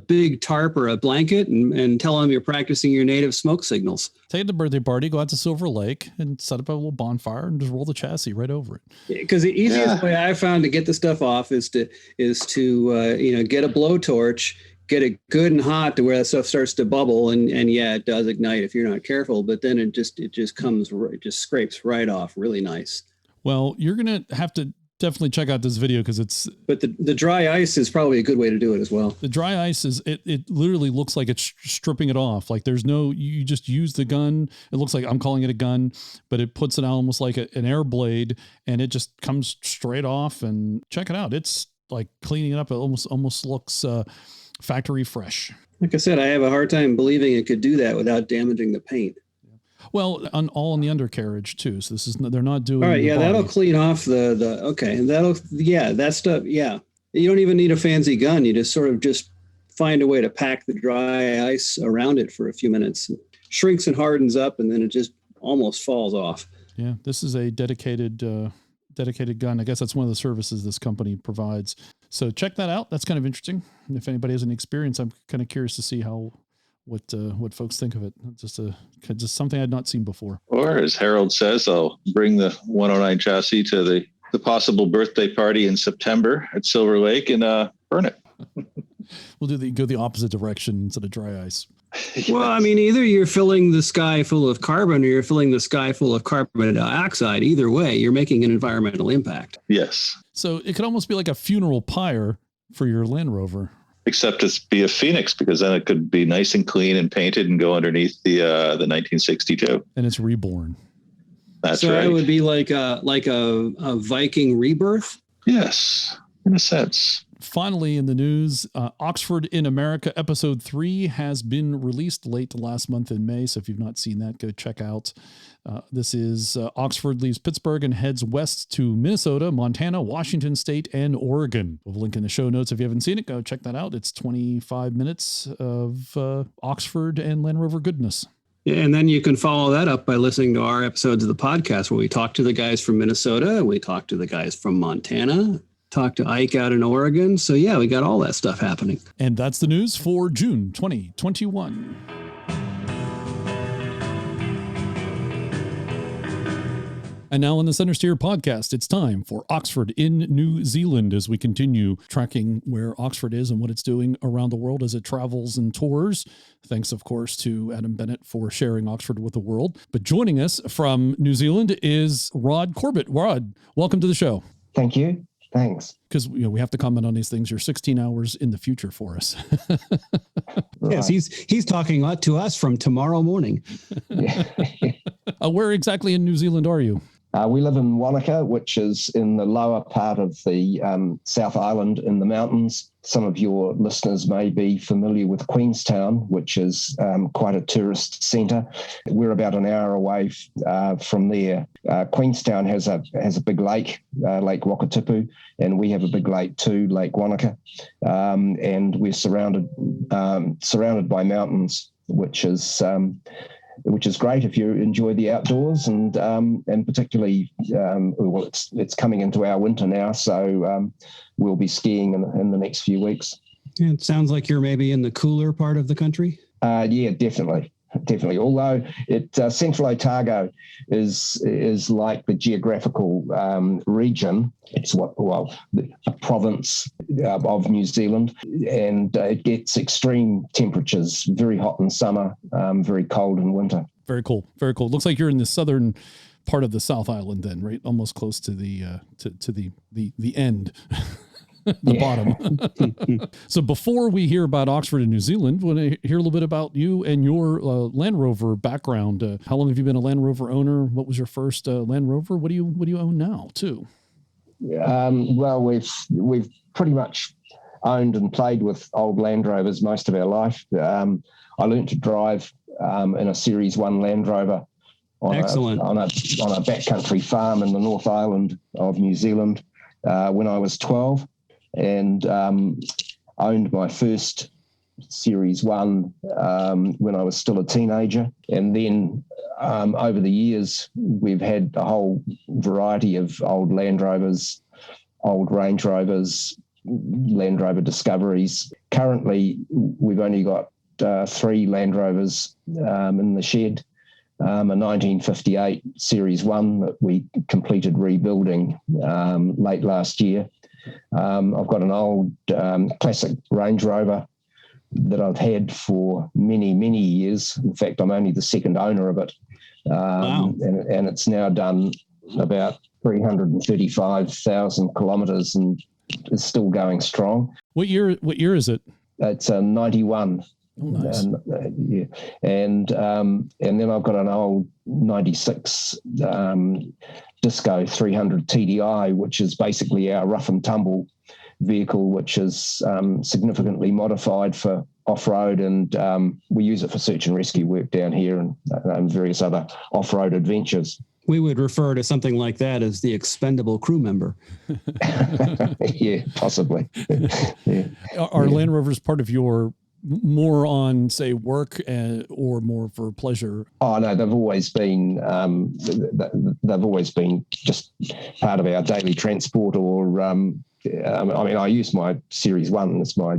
big tarp or a blanket and tell them you're practicing your native smoke signals. Take it to a birthday party, go out to Silver Lake and set up a little bonfire and just roll the chassis right over it. Because the easiest way I found to get the stuff off is to get a blowtorch, get it good and hot to where that stuff starts to bubble, and yeah, it does ignite if you're not careful. But then it just scrapes right off, really nice. Well, you're gonna have to definitely check out this video because it's. But the dry ice is probably a good way to do it as well. The dry ice is it literally looks like it's stripping it off. Like there's no, you just use the gun. It looks like, I'm calling it a gun, but it puts it out almost like an air blade, and it just comes straight off. And check it out. It's like cleaning it up. It almost looks factory fresh. Like I said, I have a hard time believing it could do that without damaging the paint. Well, on the undercarriage too. So they're not doing. All right, yeah, that'll clean off that stuff. Yeah, you don't even need a fancy gun. You just sort of find a way to pack the dry ice around it for a few minutes. It shrinks and hardens up, and then it just almost falls off. Yeah, this is a dedicated gun. I guess that's one of the services this company provides. So check that out. That's kind of interesting. And if anybody has any experience, I'm kind of curious to see what folks think of it. Just something I'd not seen before. Or as Harold says, I'll bring the 109 chassis to the possible birthday party in September at Silver Lake and burn it. We'll go the opposite direction instead of dry ice. Well, I mean, either you're filling the sky full of carbon or you're filling the sky full of carbon dioxide. Either way, you're making an environmental impact. Yes. So it could almost be like a funeral pyre for your Land Rover. Except it's be a Phoenix, because then it could be nice and clean and painted and go underneath the 1962. And it's reborn. That's so right. So it would be like a Viking rebirth? Yes, in a sense. Finally, in the news, Oxford in America episode 3 has been released late last month in May. So if you've not seen that, go check out. This is Oxford leaves Pittsburgh and heads west to Minnesota, Montana, Washington State, and Oregon. We'll link in the show notes. If you haven't seen it, go check that out. It's 25 minutes of Oxford and Land Rover goodness. And then you can follow that up by listening to our episodes of the podcast where we talk to the guys from Minnesota, we talk to the guys from Montana, talk to Ike out in Oregon. So yeah, we got all that stuff happening. And that's the news for June 2021. And now on the Centresteer podcast, it's time for Oxford in New Zealand as we continue tracking where Oxford is and what it's doing around the world as it travels and tours. Thanks, of course, to Adam Bennett for sharing Oxford with the world. But joining us from New Zealand is Rod Corbett. Rod, welcome to the show. Thank you. Thanks. Because we have to comment on these things. You're 16 hours in the future for us. Right. Yes, he's talking to us from tomorrow morning. Where exactly in New Zealand are you? We live in Wanaka, which is in the lower part of the South Island in the mountains. Some of your listeners may be familiar with Queenstown, which is quite a tourist centre. We're about an hour away from there. Queenstown has a big lake, Lake Wakatipu, and we have a big lake too, Lake Wanaka. And we're surrounded by mountains, which is great if you enjoy the outdoors, and particularly, it's coming into our winter now, so we'll be skiing in the next few weeks. It sounds like you're maybe in the cooler part of the country. Yeah, definitely. Although Central Otago is like the geographical region. It's a province of New Zealand, and it gets extreme temperatures, very hot in summer, very cold in winter. Very cool. Very cool. Looks like you're in the southern part of the South Island then, right? Almost close to the end. The bottom. So before we hear about Oxford and New Zealand, I want to hear a little bit about you and your Land Rover background. How long have you been a Land Rover owner? What was your first Land Rover? What do you own now too? Well, we've pretty much owned and played with old Land Rovers most of our life. I learned to drive in a Series 1 Land Rover on a backcountry farm in the North Island of New Zealand when I was 12. And owned my first Series 1 when I was still a teenager. And then over the years, we've had a whole variety of old Land Rovers, old Range Rovers, Land Rover Discoveries. Currently, we've only got 3 Land Rovers in the shed. A 1958 Series 1 that we completed rebuilding late last year. I've got an old classic Range Rover that I've had for many, many years. In fact, I'm only the second owner of it. Wow. And it's now done about 335,000 kilometres and is still going strong. What year is it? It's a 91. Oh, nice. And then I've got an old 96 Disco 300 TDI, which is basically our rough and tumble vehicle, which is significantly modified for off-road, and we use it for search and rescue work down here and various other off-road adventures. We would refer to something like that as the expendable crew member. Yeah, possibly. Yeah. Are Land Rovers part of your more on, say, work or more for pleasure? Oh no, they've always been just part of our daily transport. Or I use my Series 1 as my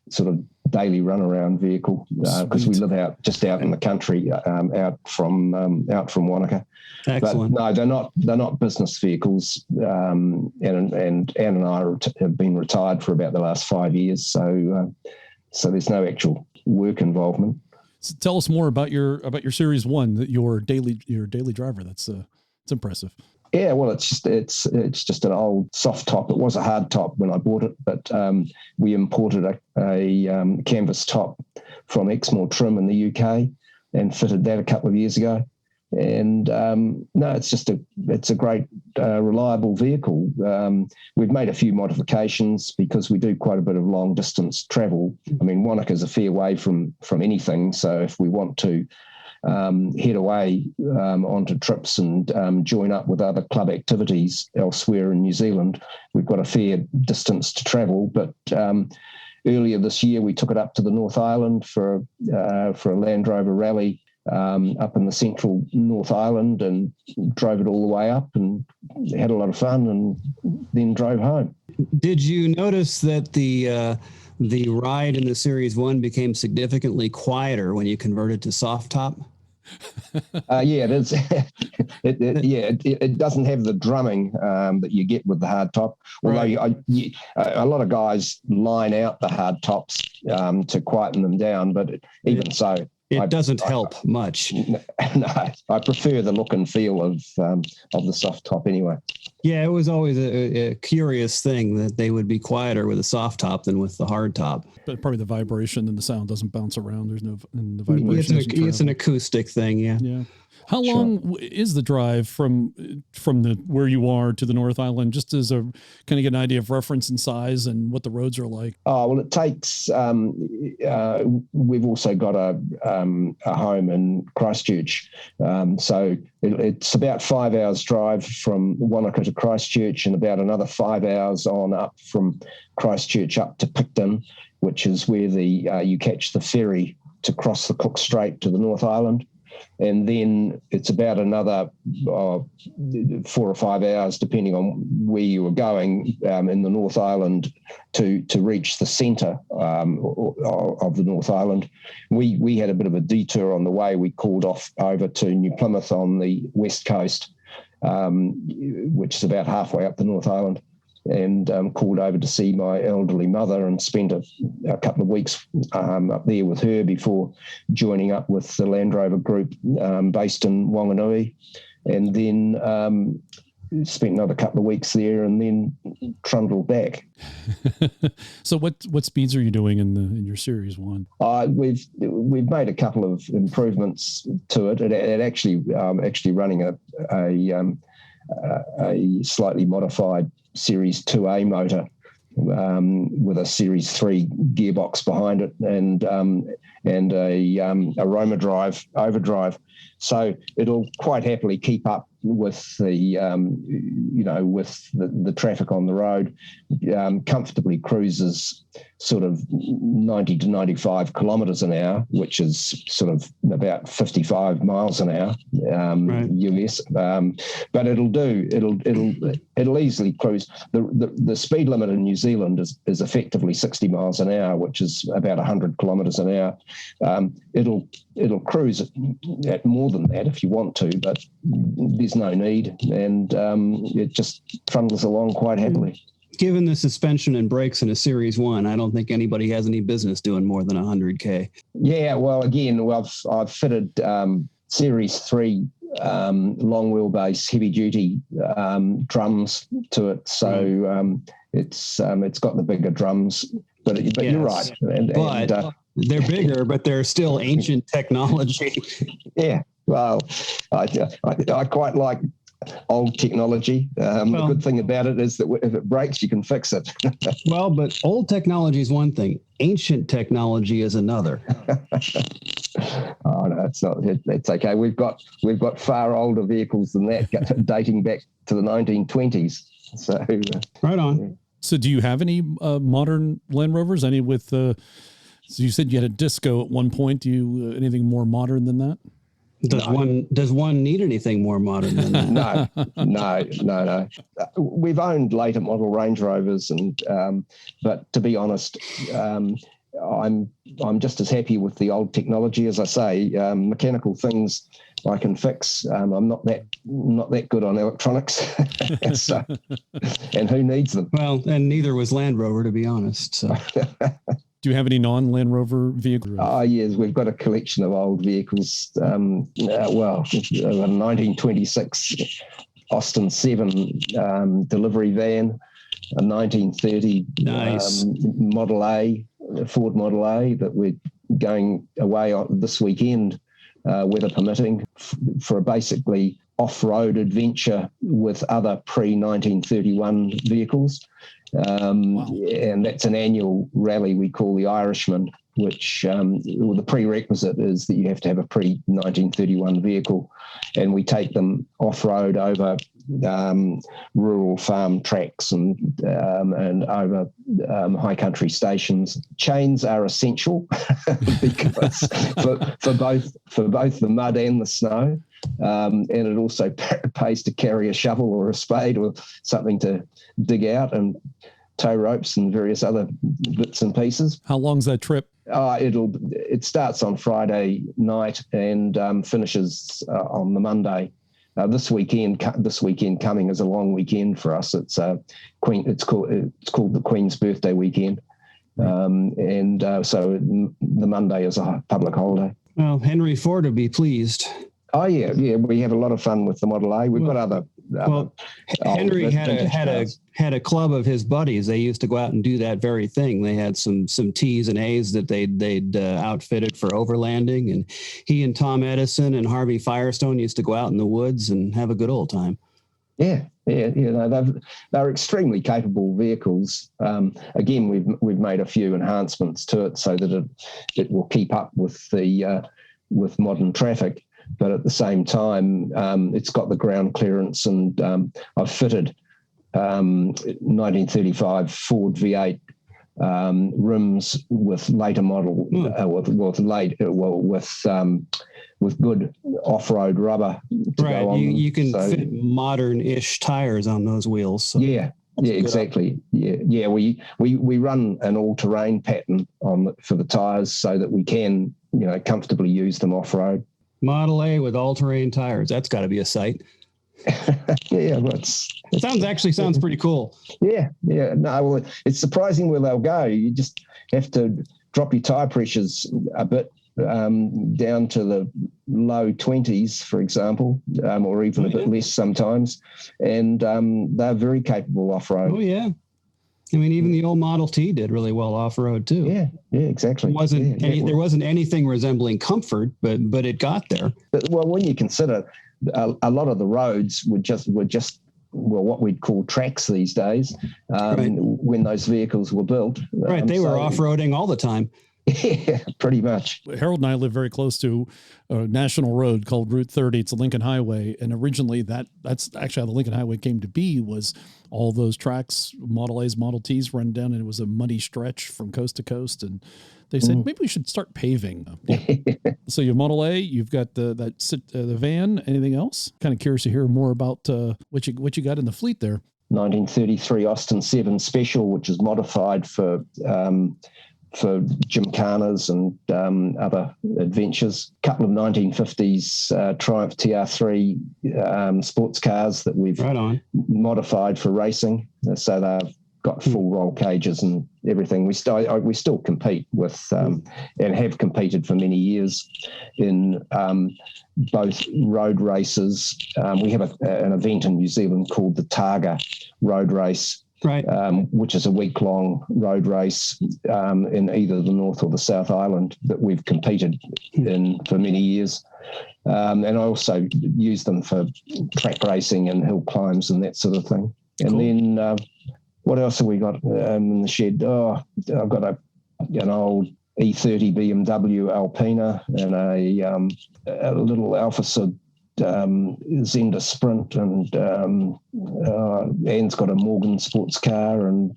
sort of daily runaround vehicle because we live out in the country, out from Wanaka. Excellent. But no, they're not business vehicles. And Anne and I have been retired for about the last 5 years, so there's no actual work involvement. So tell us more about your Series 1, your daily driver. That's it's impressive. Yeah, well, it's just an old soft top. It was a hard top when I bought it, but we imported a canvas top from Exmoor Trim in the UK and fitted that a couple of years ago. And no, it's a great reliable vehicle. We've made a few modifications because we do quite a bit of long distance travel. I mean, Wanaka is a fair way from anything, so if we want to head away onto trips and join up with other club activities elsewhere in New Zealand, we've got a fair distance to travel. But earlier this year, we took it up to the North Island for a Land Rover rally up in the central North Island, and drove it all the way up and had a lot of fun, and then drove home. Did you notice that the ride in the Series 1 became significantly quieter when you converted to soft top? Yeah, it is. It doesn't have the drumming that you get with the hard top. Although a lot of guys line out the hard tops to quieten them down, but even so, it doesn't help much. No, I prefer the look and feel of the soft top anyway. Yeah, it was always a curious thing that they would be quieter with a soft top than with the hard top. But probably the vibration and the sound doesn't bounce around. There's no, and the vibration. It's an acoustic thing. Yeah. Yeah. How long is the drive from the where you are to the North Island, just as a kind of get an idea of reference and size and what the roads are like? Oh, well, it takes, we've also got a home in Christchurch. So it's about 5 hours drive from Wanaka to Christchurch, and about another 5 hours on up from Christchurch up to Picton, which is where you catch the ferry to cross the Cook Strait to the North Island. And then it's about another 4 or 5 hours, depending on where you were going in the North Island, to reach the centre of the North Island. We had a bit of a detour on the way. We called off over to New Plymouth on the west coast, which is about halfway up the North Island, and called over to see my elderly mother and spent a couple of weeks up there with her before joining up with the Land Rover group based in Wanganui, and then spent another couple of weeks there and then trundled back. So what speeds are you doing in your Series 1? We've made a couple of improvements to it. It actually running a slightly modified Series 2A motor with a Series 3 gearbox behind it, and a Roma drive overdrive. So it'll quite happily keep up with the traffic on the road. Comfortably cruises sort of 90 to 95 kilometres an hour, which is sort of about 55 miles an hour US. But it'll easily cruise. The speed limit in New Zealand is effectively 60 miles an hour, which is about 100 kilometres an hour. It'll cruise at more than that if you want to, but there's no need, and it just trundles along quite happily. Given the suspension and brakes in a Series 1, I don't think anybody has any business doing more than 100K. Yeah, well, again, I've fitted Series 3 long wheelbase heavy duty drums to it, so it's got the bigger drums. But yes, you're right. But they're bigger, but they're still ancient technology. Yeah, well, I quite like old technology. The good thing about it is that if it breaks, you can fix it. Well, but old technology is one thing. Ancient technology is another. Oh no, it's not. It's okay. We've got far older vehicles than that, dating back to the 1920s. So right on. Yeah. So do you have any modern Land Rovers? Any with? So you said you had a Disco at one point. Do you anything more modern than that? Does one need anything more modern than that? No. We've owned later model Range Rovers, and but to be honest, I'm just as happy with the old technology. As I say, mechanical things I can fix. I'm not that good on electronics, so, and who needs them? Well, and neither was Land Rover, to be honest. So. Do you have any non-Land Rover vehicles? Yes, we've got a collection of old vehicles. A 1926 Austin 7 delivery van, a 1930 Model A, Ford Model A that we're going away on this weekend, weather permitting, for a basically off-road adventure with other pre-1931 vehicles. Wow. And that's an annual rally we call the Irishman, which the prerequisite is that you have to have a pre-1931 vehicle, and we take them off-road over rural farm tracks and over high country stations. Chains are essential because for both the mud and the snow, and it also pays to carry a shovel or a spade or something to dig out, and tow ropes and various other bits and pieces. How long's that trip? It starts on Friday night and finishes on the Monday. This weekend coming is a long weekend for us. It's called the Queen's birthday weekend, so the Monday is a public holiday. Well, Henry Ford would be pleased. Oh yeah, we have a lot of fun with the Model A. We've got other. Henry had a club of his buddies. They used to go out and do that very thing. They had some T's and A's that they'd outfitted for overlanding, and he and Tom Edison and Harvey Firestone used to go out in the woods and have a good old time. Yeah. They're extremely capable vehicles. Again, we've made a few enhancements to it so that it will keep up with with modern traffic. But at the same time, it's got the ground clearance, and I've fitted 1935 Ford V8 rims with later model with good off-road rubber. Right, you can fit modern-ish tires on those wheels. So. Yeah, exactly. Yeah. We run an all-terrain pattern for the tires so that we can comfortably use them off-road. Model A with all-terrain tires. That's got to be a sight. Yeah, it sounds pretty cool. Yeah. No, well, it's surprising where they'll go. You just have to drop your tire pressures a bit down to the low 20s, for example, or even a bit less sometimes, and they're very capable off-road. Oh yeah. I mean, even the old Model T did really well off-road too. Yeah, exactly. There wasn't anything resembling comfort, but it got there. Well, when you consider a lot of the roads were just what we'd call tracks these days, when those vehicles were built. Right, they were off-roading all the time. Yeah, pretty much. Harold and I live very close to a national road called Route 30. It's a Lincoln Highway. And originally that's actually how the Lincoln Highway came to be, was all those tracks, Model A's, Model T's run down, and it was a muddy stretch from coast to coast. And they said, maybe we should start paving. Yeah. So you have Model A, you've got the van, anything else? Kind of curious to hear more about what you got in the fleet there. 1933 Austin 7 Special, which is modified for gymkhanas and other adventures. A couple of 1950s Triumph TR3 sports cars that we've modified for racing. So they've got full roll cages and everything. We still compete with and have competed for many years in both road races. We have an event in New Zealand called the Targa Road Race, which is a week-long road race in either the North or the South Island that we've competed in for many years. And I also use them for track racing and hill climbs and that sort of thing. And then what else have we got in the shed? Oh, I've got an old E30 BMW Alpina and a little Alfa Sud Zenda Sprint, and Anne's got a Morgan sports car, and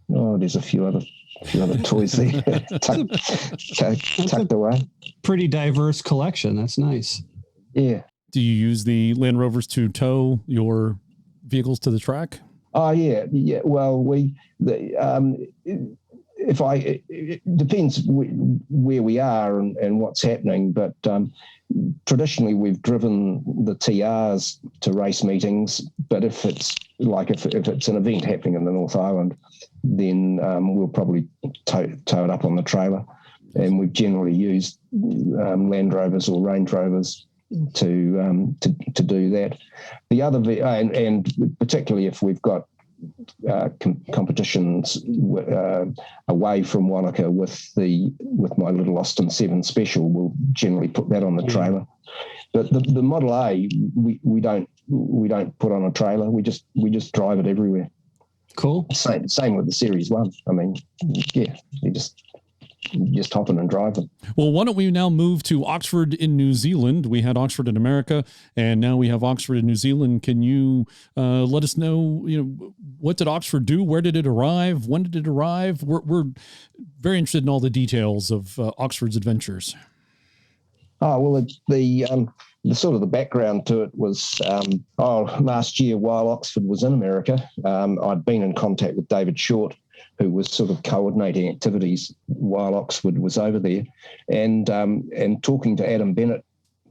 there's a few other toys there tucked away. Pretty diverse collection. That's nice. Yeah. Do you use the Land Rovers to tow your vehicles to the track? Oh yeah. Well, it depends where we are and what's happening, but traditionally we've driven the TRs to race meetings, but if it's an event happening in the North Island, then we'll probably tow it up on the trailer, and we've generally used Land Rovers or Range Rovers to do that. The other and particularly if we've got competitions away from Wanaka with my little Austin 7 Special, we'll generally put that on the trailer. But the Model A we don't put on a trailer. We just drive it everywhere. Cool. Same with the Series 1. I mean, yeah, you just hop in and drive them. Well, why don't we now move to Oxford in New Zealand? We had Oxford in America, and now we have Oxford in New Zealand. Can you let us know, what did Oxford do? Where did it arrive? When did it arrive? We're very interested in all the details of Oxford's adventures. Oh, well, the sort of the background to it was last year while Oxford was in America, I'd been in contact with David Short, who was sort of coordinating activities while Oxford was over there, and talking to Adam Bennett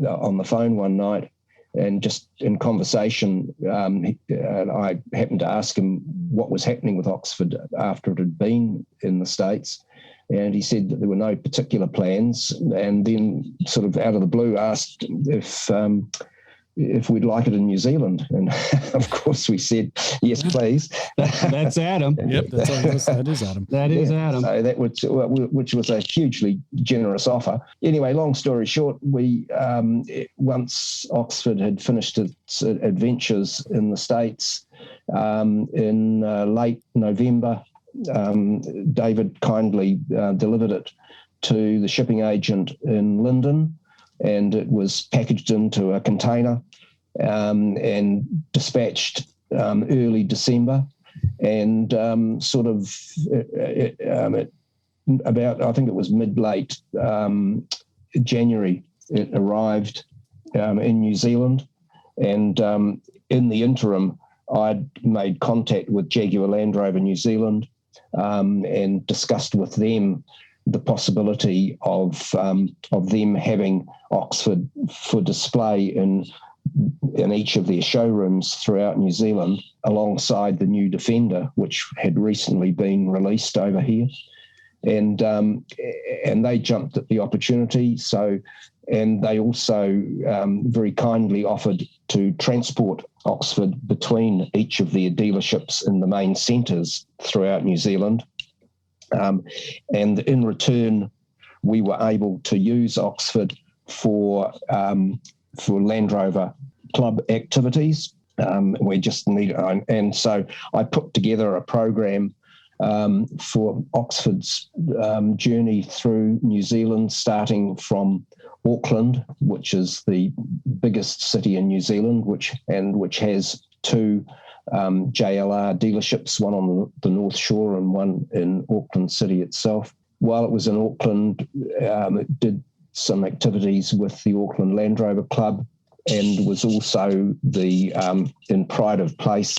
on the phone one night, and just in conversation, I happened to ask him what was happening with Oxford after it had been in the States, and he said that there were no particular plans, and then sort of out of the blue asked if we'd like it in New Zealand. And of course we said, yes, please. That's Adam. Yep, that is Adam. That is Adam. So that which was a hugely generous offer. Anyway, long story short, we once Oxford had finished its adventures in the States in late November, David kindly delivered it to the shipping agent in Linden, and it was packaged into a container and dispatched early December. And about, I think it was mid-late January, it arrived in New Zealand. And in the interim, I'd made contact with Jaguar Land Rover New Zealand and discussed with them the possibility of them having Oxford for display in each of their showrooms throughout New Zealand, alongside the new Defender, which had recently been released over here, and they jumped at the opportunity. So, and they also very kindly offered to transport Oxford between each of their dealerships in the main centres throughout New Zealand. And in return, we were able to use Oxford for Land Rover club activities. We just need, and so I put together a program for Oxford's journey through New Zealand, starting from Auckland, which is the biggest city in New Zealand, which has two JLR dealerships, one on the North Shore and one in Auckland City itself. While it was in Auckland, it did some activities with the Auckland Land Rover Club, and was also in pride of place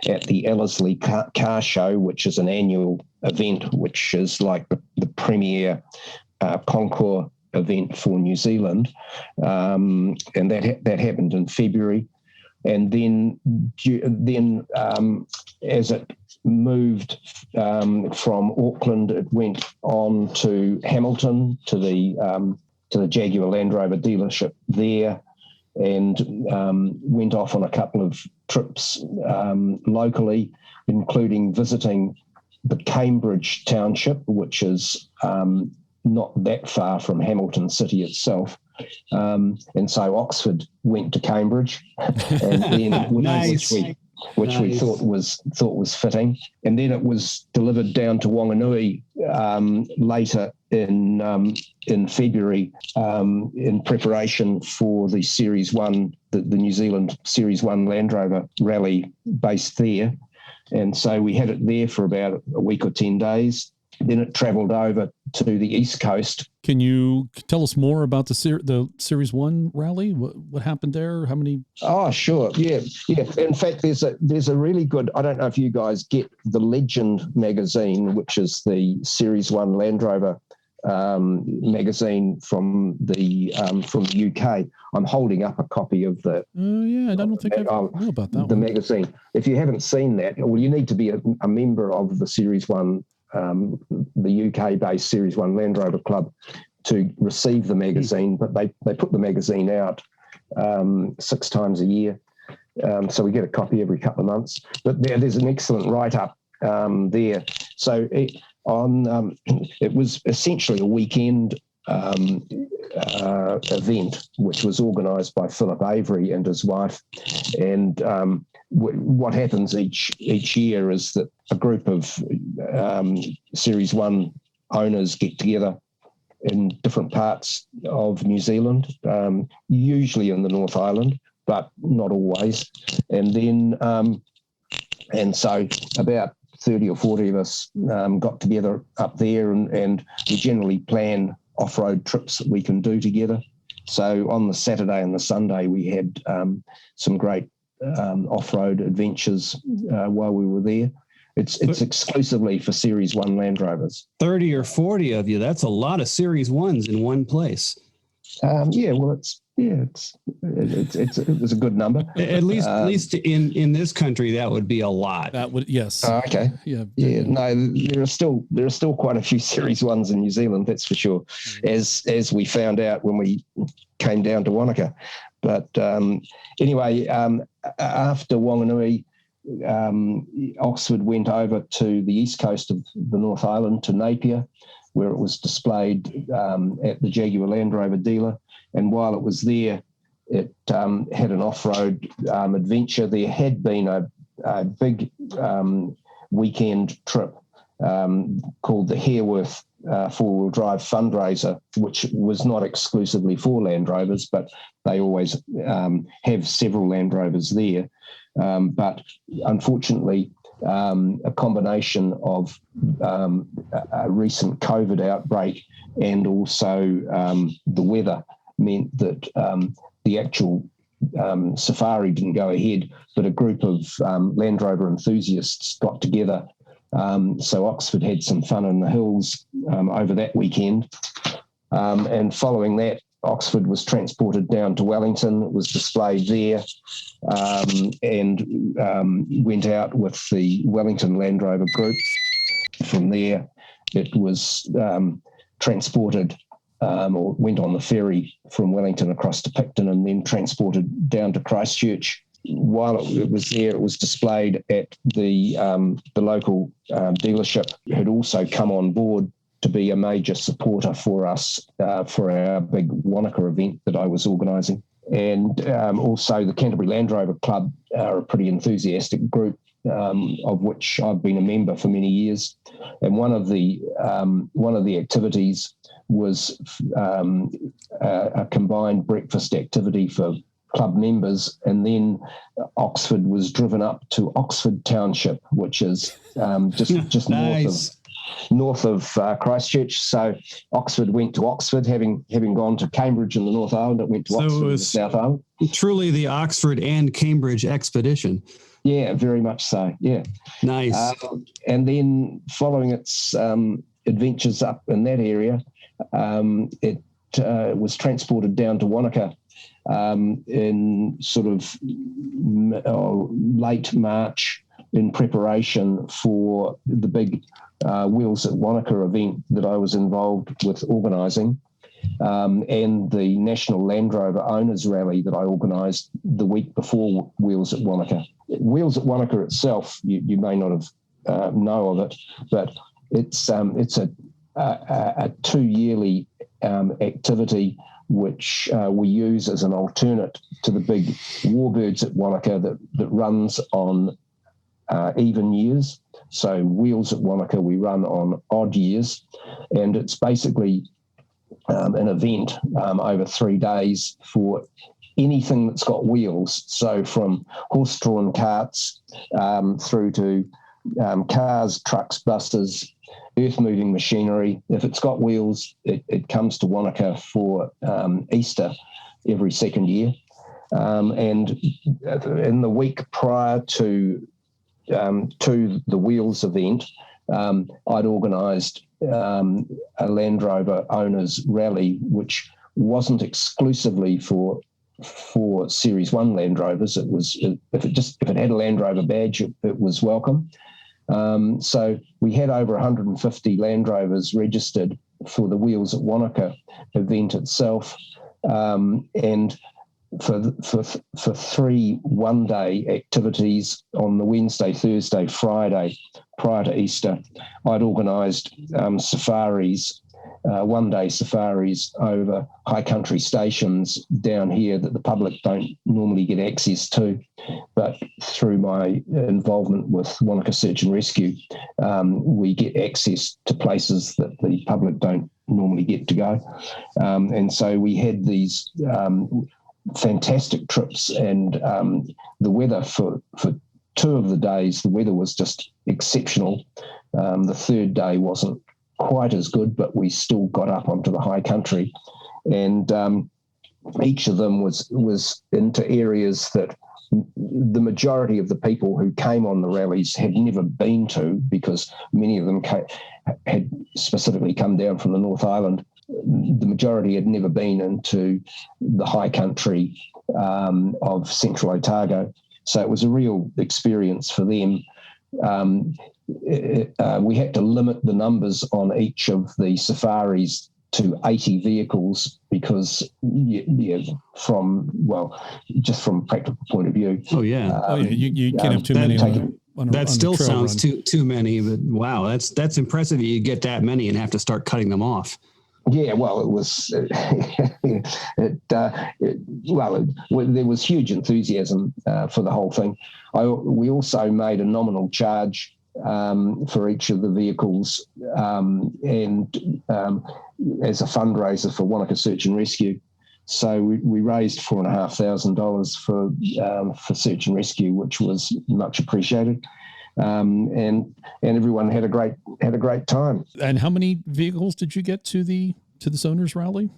at the Ellerslie Car Show, which is an annual event, which is like the premier concours event for New Zealand, and that happened in February. And then as it moved from Auckland, it went on to Hamilton to the Jaguar Land Rover dealership there, and went off on a couple of trips locally, including visiting the Cambridge township, which is not that far from Hamilton City itself. And so Oxford went to Cambridge, and then Nice. which we thought was fitting. And then it was delivered down to Wanganui later in February in preparation for the Series 1, the New Zealand Series 1 Land Rover rally based there. And so we had it there for about a week or 10 days. Then it travelled over to the East Coast. Can you tell us more about the Series 1 rally? What happened there? How many? Oh, sure. Yeah. In fact, there's a really good, I don't know if you guys get the Legend magazine, which is the Series 1 Land Rover magazine from the UK. I'm holding up a copy of the. Oh yeah, I don't think I know about that. The magazine. If you haven't seen that, well, you need to be a member of the Series 1, the UK-based Series 1 Land Rover Club, to receive the magazine. But they put the magazine out 6 times a year, so we get a copy every couple of months. But there's an excellent write-up there. So it was essentially a weekend event, which was organised by Philip Avery and his wife. And what happens each year is that a group of Series 1 owners get together in different parts of New Zealand, usually in the North Island, but not always. And then, and so about 30 or 40 of us got together up there, and we generally plan off-road trips that we can do together. So on the Saturday and the Sunday, we had some great off-road adventures while we were there. It's exclusively for Series 1 Land Rovers. 30 or 40 of you. That's a lot of Series 1s in one place. It was a good number. At least in this country, that would be a lot. That would, yes. Okay. Yeah. No, there are still quite a few Series 1s in New Zealand, that's for sure. As we found out when we came down to Wanaka. But anyway, after Wanganui, Oxford went over to the east coast of the North Island to Napier, where it was displayed at the Jaguar Land Rover dealer. And while it was there, it had an off-road adventure. There had been a big weekend trip called the Hareworth four-wheel drive fundraiser, which was not exclusively for Land Rovers, but they always have several Land Rovers there. But unfortunately, a combination of a recent COVID outbreak and also the weather meant that the actual safari didn't go ahead, but a group of Land Rover enthusiasts got together. So Oxford had some fun in the hills over that weekend. And following that, Oxford was transported down to Wellington. It was displayed there and went out with the Wellington Land Rover group. From there, it was transported or went on the ferry from Wellington across to Picton and then transported down to Christchurch. While it was there, it was displayed at the local dealership, who had also come on board to be a major supporter for us for our big WANAKA event that I was organising. And also the Canterbury Land Rover Club are a pretty enthusiastic group, of which I've been a member for many years. And one of the activities was a combined breakfast activity for club members, and then Oxford was driven up to Oxford Township, which is just nice. north of Christchurch. So Oxford went to Oxford, having gone to Cambridge in the North Island. It went to Oxford in the South Island. Truly the Oxford and Cambridge expedition. Yeah, very much so. Yeah, nice. And then following its adventures up in that area, it was transported down to Wanaka in sort of late March in preparation for the big Wheels at Wanaka event that I was involved with organising, and the National Land Rover Owners Rally that I organised the week before Wheels at Wanaka. Wheels at Wanaka itself, you may not have know of it, but it's a 2-yearly activity which we use as an alternate to the big Warbirds at Wanaka that runs on even years. So Wheels at Wanaka we run on odd years, and it's basically an event over 3 days for anything that's got wheels. So from horse-drawn carts through to cars, trucks, buses, earth-moving machinery. If it's got wheels, it comes to Wanaka for Easter every second year. And in the week prior to the Wheels event, I'd organised a Land Rover owners rally, which wasn't exclusively for Series 1 Land Rovers. It was if it had a Land Rover badge, it was welcome. So we had over 150 Land Rovers registered for the Wheels at Wanaka event itself, and for 3 one-day activities on the Wednesday, Thursday, Friday prior to Easter, I'd organised safaris, one-day safaris over high country stations down here that the public don't normally get access to. But through my involvement with Wanaka Search and Rescue, we get access to places that the public don't normally get to go. And so we had these fantastic trips, and the weather for 2 of the days, the weather was just exceptional. The third day wasn't quite as good, but we still got up onto the high country, and each of them was into areas that the majority of the people who came on the rallies had never been to, because many of them had specifically come down from the North Island. The majority had never been into the high country of Central Otago. So it was a real experience for them. We had to limit the numbers on each of the safaris to 80 vehicles because, just from a practical point of view. Oh, yeah. You can't have too many. That still sounds too many, but wow, that's impressive. You get that many and have to start cutting them off. Yeah, well, it was. There was huge enthusiasm for the whole thing. We also made a nominal charge for each of the vehicles, and as a fundraiser for Wanaka Search and Rescue. So we raised $4,500 for Search and Rescue, which was much appreciated. And everyone had a great time. And how many vehicles did you get to this owners rally?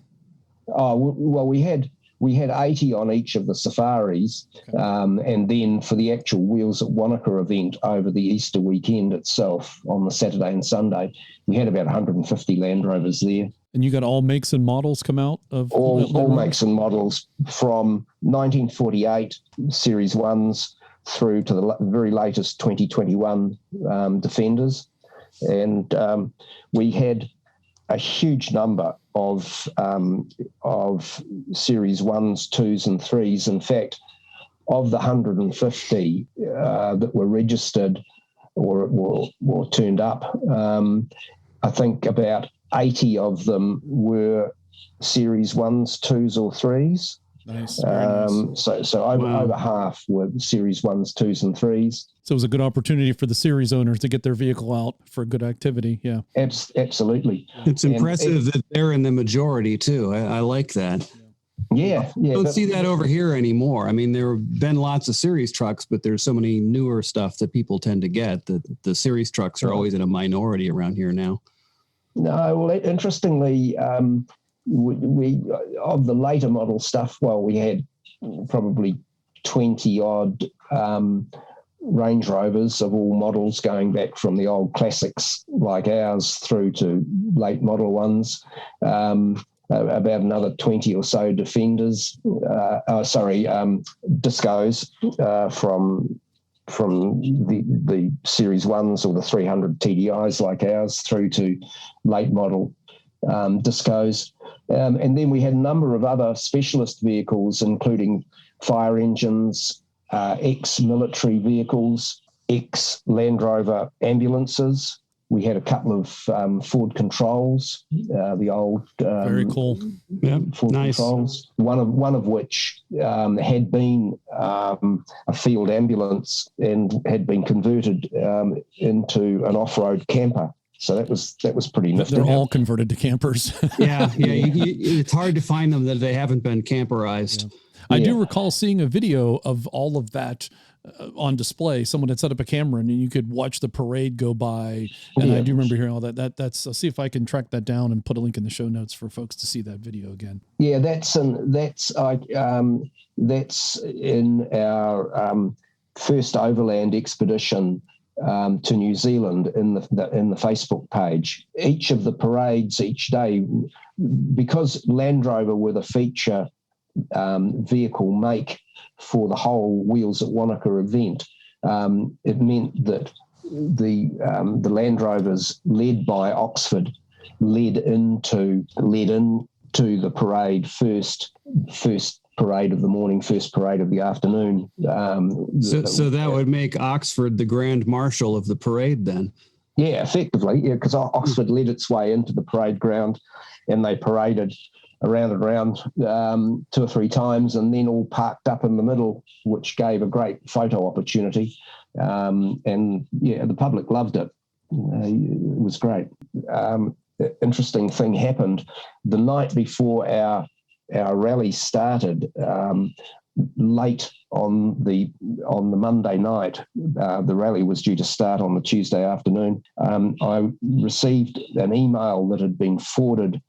Oh, well, we had 80 on each of the safaris, okay. And then for the actual Wheels at Wanaka event over the Easter weekend itself on the Saturday and Sunday, we had about 150 Land Rovers there. And you got all makes and models come out of all makes and models from 1948 Series 1s through to the very latest 2021 Defenders. And we had a huge number of Series 1s, 2s and 3s. In fact, of the 150 that were registered or turned up, I think about 80 of them were Series 1s, 2s or 3s. Nice. Nice. So over half were Series 1s, 2s and 3s. So it was a good opportunity for the series owners to get their vehicle out for a good activity. Yeah. Absolutely. It's impressive that they're in the majority too. I like that. Yeah. Don't see that over here anymore. I mean, there have been lots of series trucks, but there's so many newer stuff that people tend to get that the series trucks are always in a minority around here now. No, well, interestingly, we of the later model stuff, we had probably 20 odd Range Rovers of all models, going back from the old classics like ours through to late model ones. About another 20 or so Defenders, Discos from the Series 1s or the 300 TDIs like ours through to late model Discos. And then we had a number of other specialist vehicles, including fire engines, ex-military vehicles, ex-Land Rover ambulances. We had a couple of Ford Controls, the old very cool Ford Controls. One of which had been a field ambulance and had been converted into an off-road camper. So that was pretty nifty. They're all converted to campers. Yeah. It's hard to find them that they haven't been camperized. Yeah. I do recall seeing a video of all of that on display. Someone had set up a camera and you could watch the parade go by. And I do remember hearing all that. That's I'll see if I can track that down and put a link in the show notes for folks to see that video again. Yeah, that's in our first overland expedition to New Zealand in the Facebook page. Each of the parades each day, because Land Rover were the feature vehicle make for the whole Wheels at Wanaka event, it meant that the Land Rovers led by Oxford led into the parade first parade of the morning, first parade of the afternoon. So that would make Oxford the grand marshal of the parade then? Yeah, effectively, because Oxford led its way into the parade ground and they paraded around and around 2 or 3 times and then all parked up in the middle, which gave a great photo opportunity. And yeah, the public loved it. It was great. Interesting thing happened the night before our rally started. Late on the Monday night, the rally was due to start on the Tuesday afternoon. I received an email that had been forwarded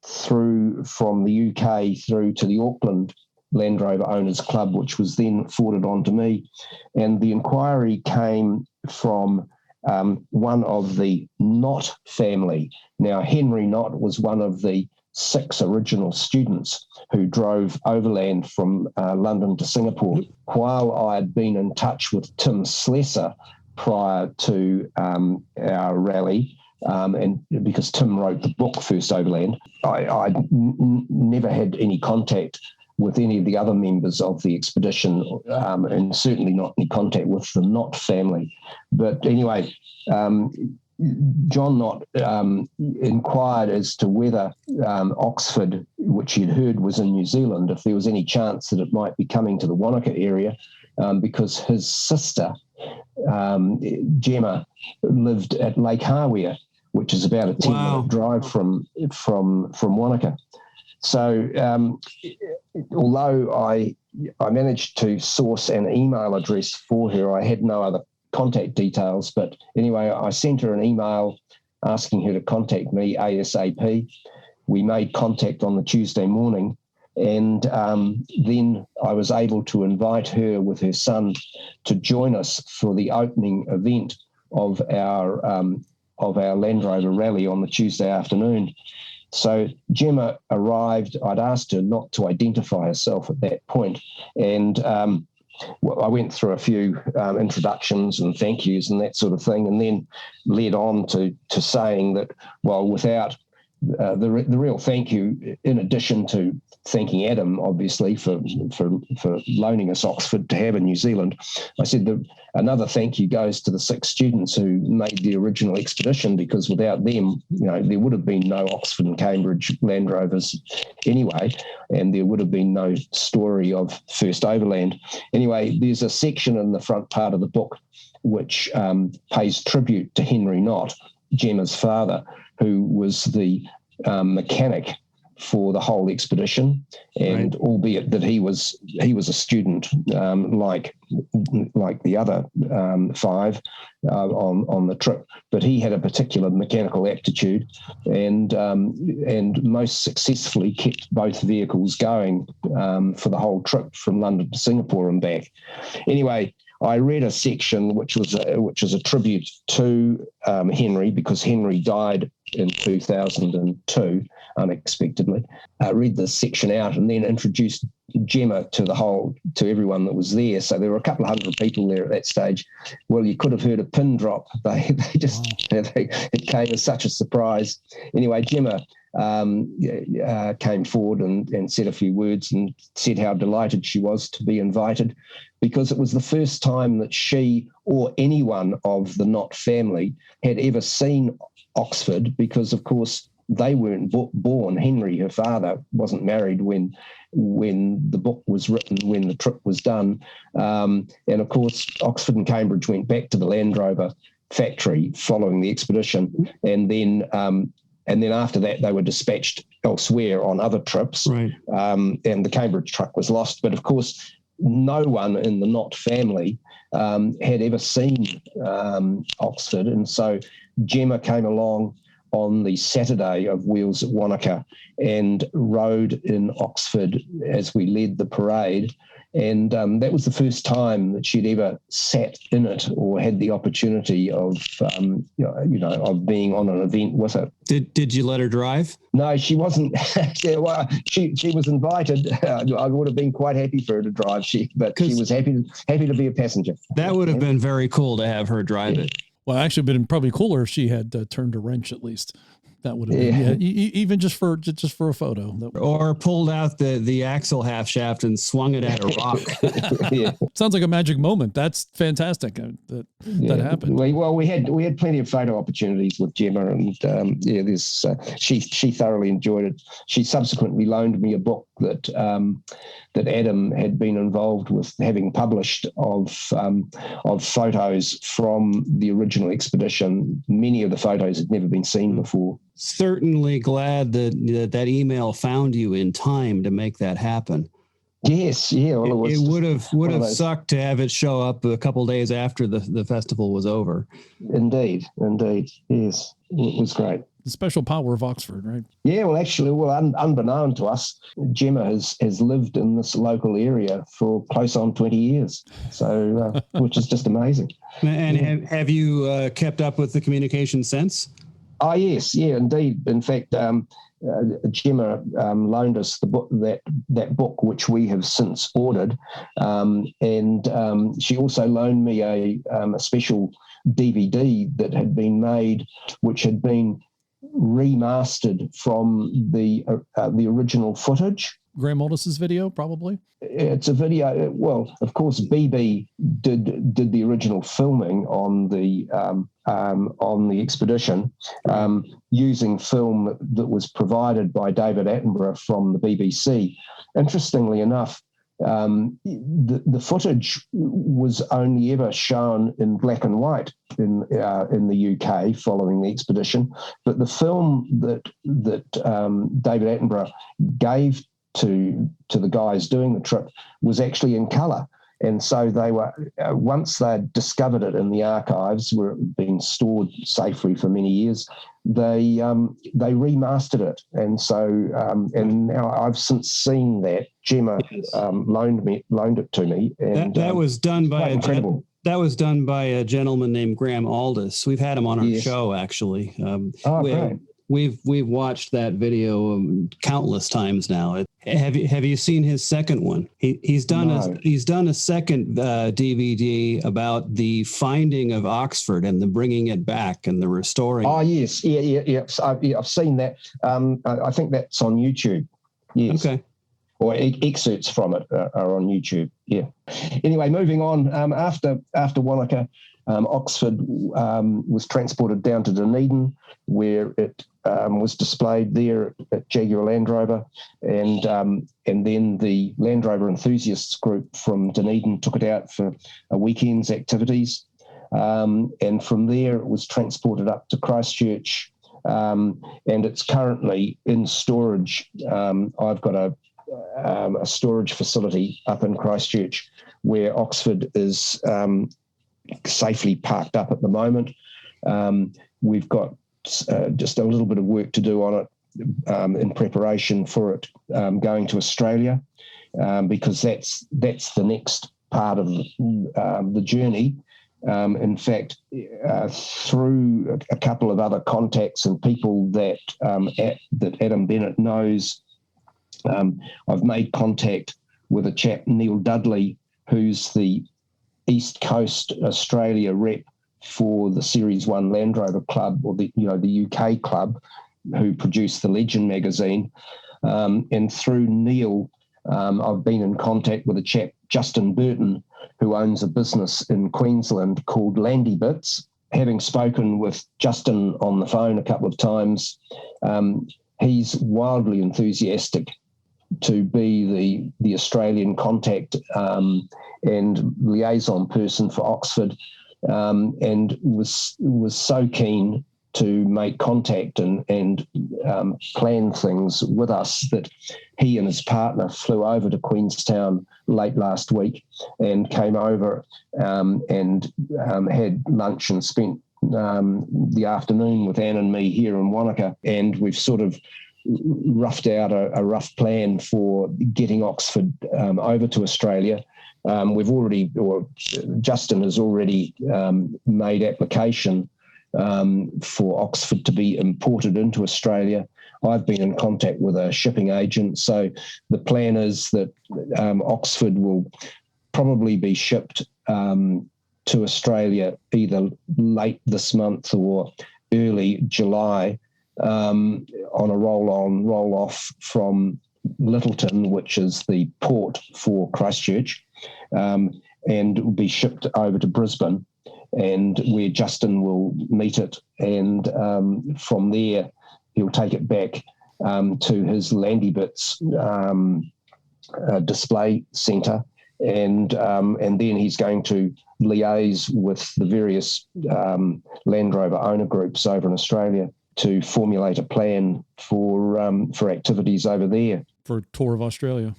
through from the UK through to the Auckland Land Rover Owners Club, which was then forwarded on to me. And the inquiry came from one of the Knott family. Now, Henry Knott was one of the 6 original students who drove overland from London to Singapore. While I had been in touch with Tim Slessor prior to our rally, and because Tim wrote the book First Overland, I never had any contact with any of the other members of the expedition, and certainly not any contact with the Knott family. But anyway, John Knott inquired as to whether Oxford, which he'd heard was in New Zealand, if there was any chance that it might be coming to the Wanaka area, because his sister, Gemma, lived at Lake Hawea, which is about a 10-minute drive from Wanaka. So although I managed to source an email address for her, I had no other contact details. But anyway, I sent her an email asking her to contact me ASAP. We made contact on the Tuesday morning, and then I was able to invite her with her son to join us for the opening event of our Land Rover rally on the Tuesday afternoon. So Gemma arrived. I'd asked her not to identify herself at that point, and I went through a few introductions and thank yous and that sort of thing, and then led on to saying that, well, without the real thank you, in addition to thanking Adam, obviously, for loaning us Oxford to have in New Zealand, I said that another thank you goes to the 6 students who made the original expedition, because without them, there would have been no Oxford and Cambridge Land Rovers anyway, and there would have been no story of First Overland. Anyway, there's a section in the front part of the book which pays tribute to Henry Knott, Gemma's father, who was the mechanic for the whole expedition, and albeit that he was a student like the other 5 on the trip, but he had a particular mechanical aptitude, and most successfully kept both vehicles going for the whole trip from London to Singapore and back. Anyway, I read a section which is a tribute to Henry, because Henry died in 2002 unexpectedly. I read this section out and then introduced Gemma to everyone that was there. So there were a couple of hundred people there at that stage. Well, you could have heard a pin drop. It came as such a surprise. Anyway, Gemma came forward and said a few words and said how delighted she was to be invited, because it was the first time that she or anyone of the Knott family had ever seen Oxford, because of course they weren't born. Henry, her father, wasn't married when the book was written, when the trip was done, and of course Oxford and Cambridge went back to the Land Rover factory following the expedition, and then after that they were dispatched elsewhere on other trips, and the Cambridge truck was lost. But of course no one in the Knott family had ever seen Oxford. And so Gemma came along on the Saturday of Wheels at Wanaka and rode in Oxford as we led the parade. And that was the first time that she'd ever sat in it or had the opportunity of, of being on an event with it. Did you let her drive? No, she wasn't. Well, she was invited. I would have been quite happy for her to drive, but she was happy to be a passenger. That would have been very cool to have her drive it. Well, actually, been probably cooler if she had turned a wrench at least. That would have been, even just for a photo. Or pulled out the axle half shaft and swung it at a rock. Sounds like a magic moment. That's fantastic that happened. Well, we had plenty of photo opportunities with Gemma, and she thoroughly enjoyed it. She subsequently loaned me a book that Adam had been involved with having published of photos from the original expedition. Many of the photos had never been seen before. Certainly glad that email found you in time to make that happen. Yes, yeah. Well, it would have sucked to have it show up a couple of days after the festival was over. Indeed, yes, it was great. The special power of Oxford, right? Yeah, well, actually, unbeknown to us, Gemma has lived in this local area for close on 20 years, so which is just amazing. And have you kept up with the communication since? Oh, yes, yeah, indeed. In fact, Gemma loaned us the book, that book, which we have since ordered, and she also loaned me a special DVD that had been made, which had been remastered from the original footage. Graham Oldis's video, probably. It's a video. Well, of course, BB did the original filming on the expedition using film that was provided by David Attenborough from the BBC. Interestingly enough, the footage was only ever shown in black and white in the UK following the expedition, but the film that David Attenborough gave to the guys doing the trip was actually in colour. And so they were, once they'd discovered it in the archives where it had been stored safely for many years, they remastered it. And so, and now I've since seen that. Gemma loaned it to me. And that was done by incredible. That was done by a gentleman named Graham Aldis. We've had him on our show, actually. Great. We've watched that video countless times now. Have you seen his second one? He's done a second DVD about the finding of Oxford and the bringing it back and the restoring. Oh yes, yeah. I've seen that. I think that's on YouTube. Yes. Okay. Or excerpts from it are on YouTube. Yeah. Anyway, moving on. After Wanaka, Oxford was transported down to Dunedin, where it was displayed there at Jaguar Land Rover, and then the Land Rover enthusiasts group from Dunedin took it out for a weekend's activities, and from there it was transported up to Christchurch, and it's currently in storage. I've got a storage facility up in Christchurch where Oxford is safely parked up at the moment. We've got just a little bit of work to do on it in preparation for it going to Australia, because that's the next part of the journey. In fact, through a couple of other contacts and people that Adam Bennett knows, I've made contact with a chap, Neil Dudley, who's the East Coast Australia rep for the Series 1 Land Rover Club, or the UK club, who produced the Legend magazine. And through Neil, I've been in contact with a chap, Justin Burton, who owns a business in Queensland called Landy Bits. Having spoken with Justin on the phone a couple of times, he's wildly enthusiastic to be the Australian contact and liaison person for Oxford, and was so keen to make contact and planned things with us, that he and his partner flew over to Queenstown late last week and came over and had lunch and spent the afternoon with Anne and me here in Wanaka. And we've sort of roughed out a rough plan for getting Oxford over to Australia. Justin has already made application for Oxford to be imported into Australia. I've been in contact with a shipping agent. So the plan is that Oxford will probably be shipped to Australia either late this month or early July on a roll-on, roll-off from Littleton, which is the port for Christchurch, and will be shipped over to Brisbane, and where Justin will meet it. And from there, he'll take it back to his Landy Bits display centre, and then he's going to liaise with the various Land Rover owner groups over in Australia to formulate a plan for activities over there. For a tour of Australia.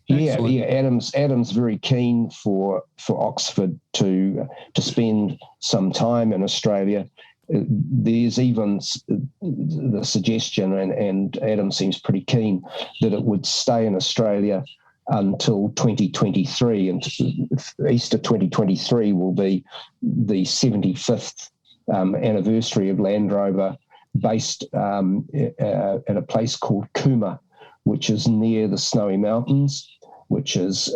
Yeah. Adam's very keen for Oxford to spend some time in Australia. There's even the suggestion, and Adam seems pretty keen, that it would stay in Australia until 2023, and Easter 2023 will be the 75th anniversary of Land Rover, based at a place called Cooma, which is near the Snowy Mountains, which is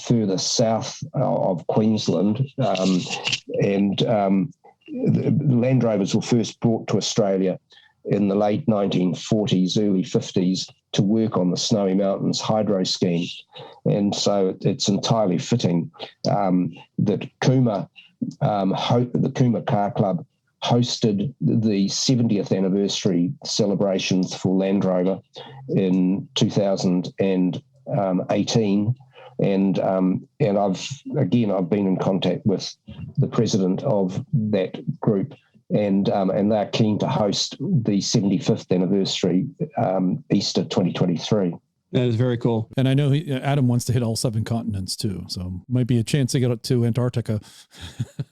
further south of Queensland. Land Rovers were first brought to Australia in the late 1940s, early 50s, to work on the Snowy Mountains hydro scheme. And so it's entirely fitting that Cooma, the Cooma Car Club, hosted the 70th anniversary celebrations for Land Rover in 2018. And I've been in contact with the president of that group, and they're keen to host the 75th anniversary Easter 2023. That is very cool. And I know Adam wants to hit all 7 continents too, so might be a chance to get up to Antarctica.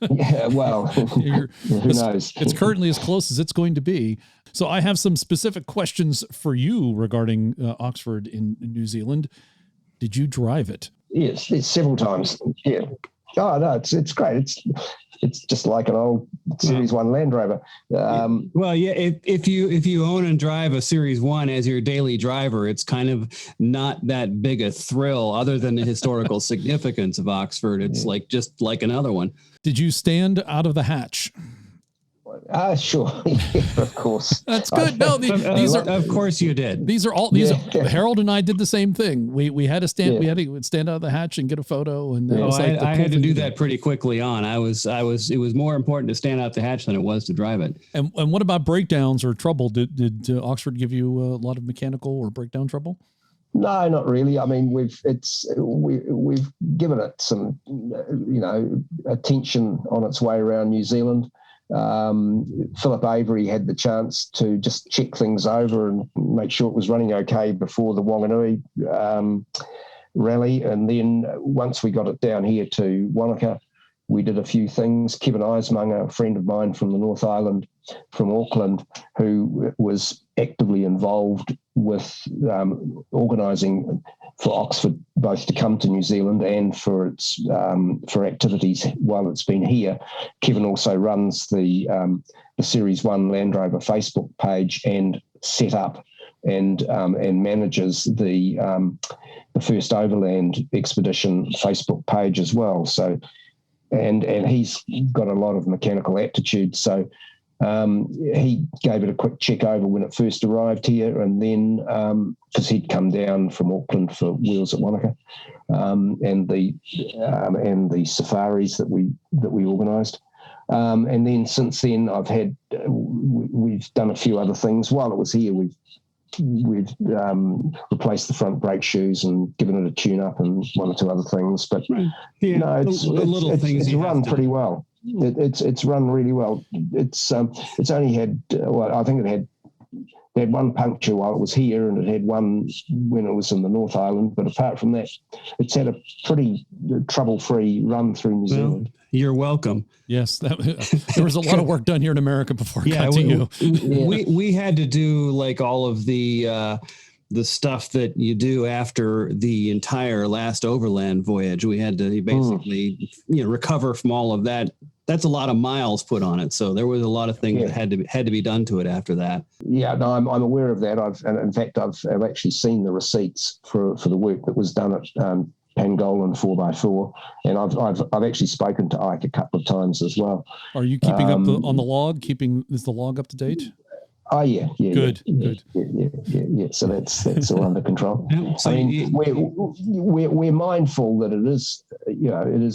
Yeah, well, who knows? It's currently as close as it's going to be. So I have some specific questions for you regarding Oxford in New Zealand. Did you drive it? Yes, several times. Yeah. Oh no, it's great. It's just like an old Series 1 Land Rover. Well, yeah, if you own and drive a Series 1 as your daily driver, it's kind of not that big a thrill other than the historical significance of Oxford. It's just like another one. Did you stand out of the hatch? Sure. Yeah, of course. That's good. No, these are, of course you did. These are Harold and I did the same thing. We had to stand. We had to stand out of the hatch and get a photo. And I had to do that pretty quickly on. It was more important to stand out the hatch than it was to drive it. And what about breakdowns or trouble? Did Oxford give you a lot of mechanical or breakdown trouble? No, not really. I mean, we've given it some, attention on its way around New Zealand. Philip Avery had the chance to just check things over and make sure it was running okay before the Wanganui rally. And then once we got it down here to Wanaka, we did a few things. Kevin Eismung, a friend of mine from the North Island, from Auckland, who was actively involved with organising for Oxford both to come to New Zealand and for its for activities while it's been here. Kevin also runs the Series 1 Land Rover Facebook page and set up and manages the First Overland Expedition Facebook page as well. So, and he's got a lot of mechanical aptitude. So he gave it a quick check over when it first arrived here, and then because he'd come down from Auckland for Wheels at Wanaka and the safaris that we organised. And then since then, we've done a few other things. While it was here, we've replaced the front brake shoes and given it a tune up and one or two other things. But it's run pretty well. It's run really well. It's only had I think it had It had one puncture while it was here, and it had one when it was in the North Island. But apart from that, it's had a pretty trouble-free run through New Zealand. You're welcome. Yes, there was a lot of work done here in America before it got to you. We had to do like all of the stuff that you do after the entire last overland voyage. We had to basically recover from all of that. That's a lot of miles put on it. So there was a lot of things that had to be done to it after that. Yeah, no, I'm aware of that. I've actually seen the receipts for the work that was done at Pangolan 4x4, and I've actually spoken to Ike a couple of times as well. Are you keeping up on the log? Is the log up to date? Oh yeah. Good. So that's all under control. So I mean, we're mindful that it is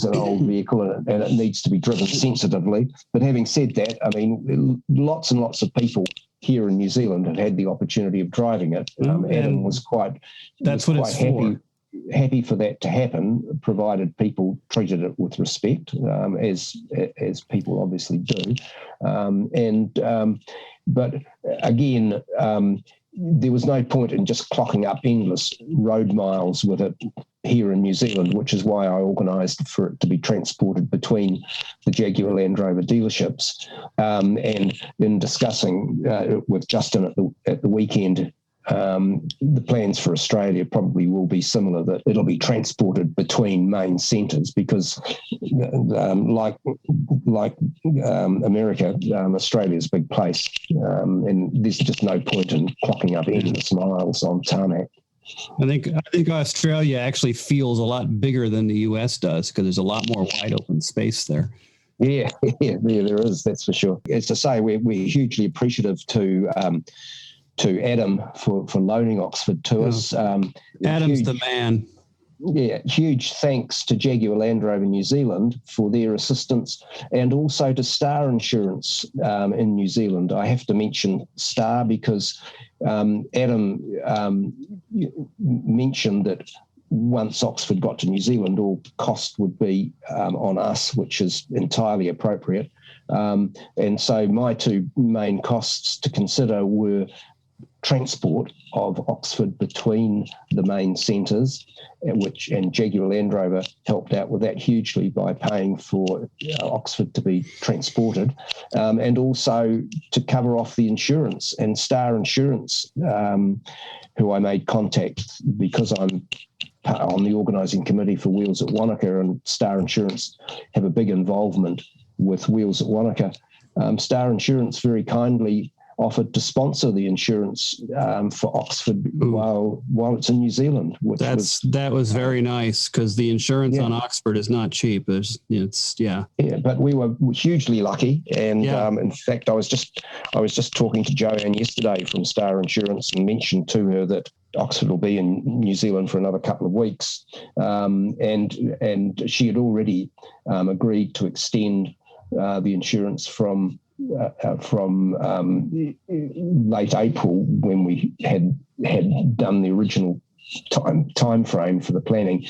an old vehicle and it needs to be driven sensitively. But having said that, I mean, lots and lots of people here in New Zealand had the opportunity of driving it. Adam was quite happy for that to happen, provided people treated it with respect, as people obviously do. But again, there was no point in just clocking up endless road miles with it here in New Zealand, which is why I organised for it to be transported between the Jaguar Land Rover dealerships. And in discussing with Justin at the weekend, the plans for Australia probably will be similar, that it'll be transported between main centres because like America, Australia's a big place, and there's just no point in clocking up endless miles on tarmac. I think Australia actually feels a lot bigger than the US does because there's a lot more wide open space there. Yeah, there is, that's for sure. As to say, we're hugely appreciative to Adam for loaning Oxford to us. Adam's the man. Yeah, huge thanks to Jaguar Land Rover New Zealand for their assistance, and also to Star Insurance in New Zealand. I have to mention Star because Adam mentioned that once Oxford got to New Zealand, all cost would be on us, which is entirely appropriate. And so my two main costs to consider were transport of Oxford between the main centres, and Jaguar Land Rover helped out with that hugely by paying for Oxford to be transported, and also to cover off the insurance. And Star Insurance, who I made contact because I'm on the organising committee for Wheels at Wanaka, and Star Insurance have a big involvement with Wheels at Wanaka. Star Insurance very kindly offered to sponsor the insurance for Oxford while it's in New Zealand. That was very nice because the insurance on Oxford is not cheap. Yeah, but we were hugely lucky, and in fact, I was just talking to Joanne yesterday from Star Insurance and mentioned to her that Oxford will be in New Zealand for another couple of weeks, and she had already agreed to extend the insurance from late April, when we had done the original time frame for the planning.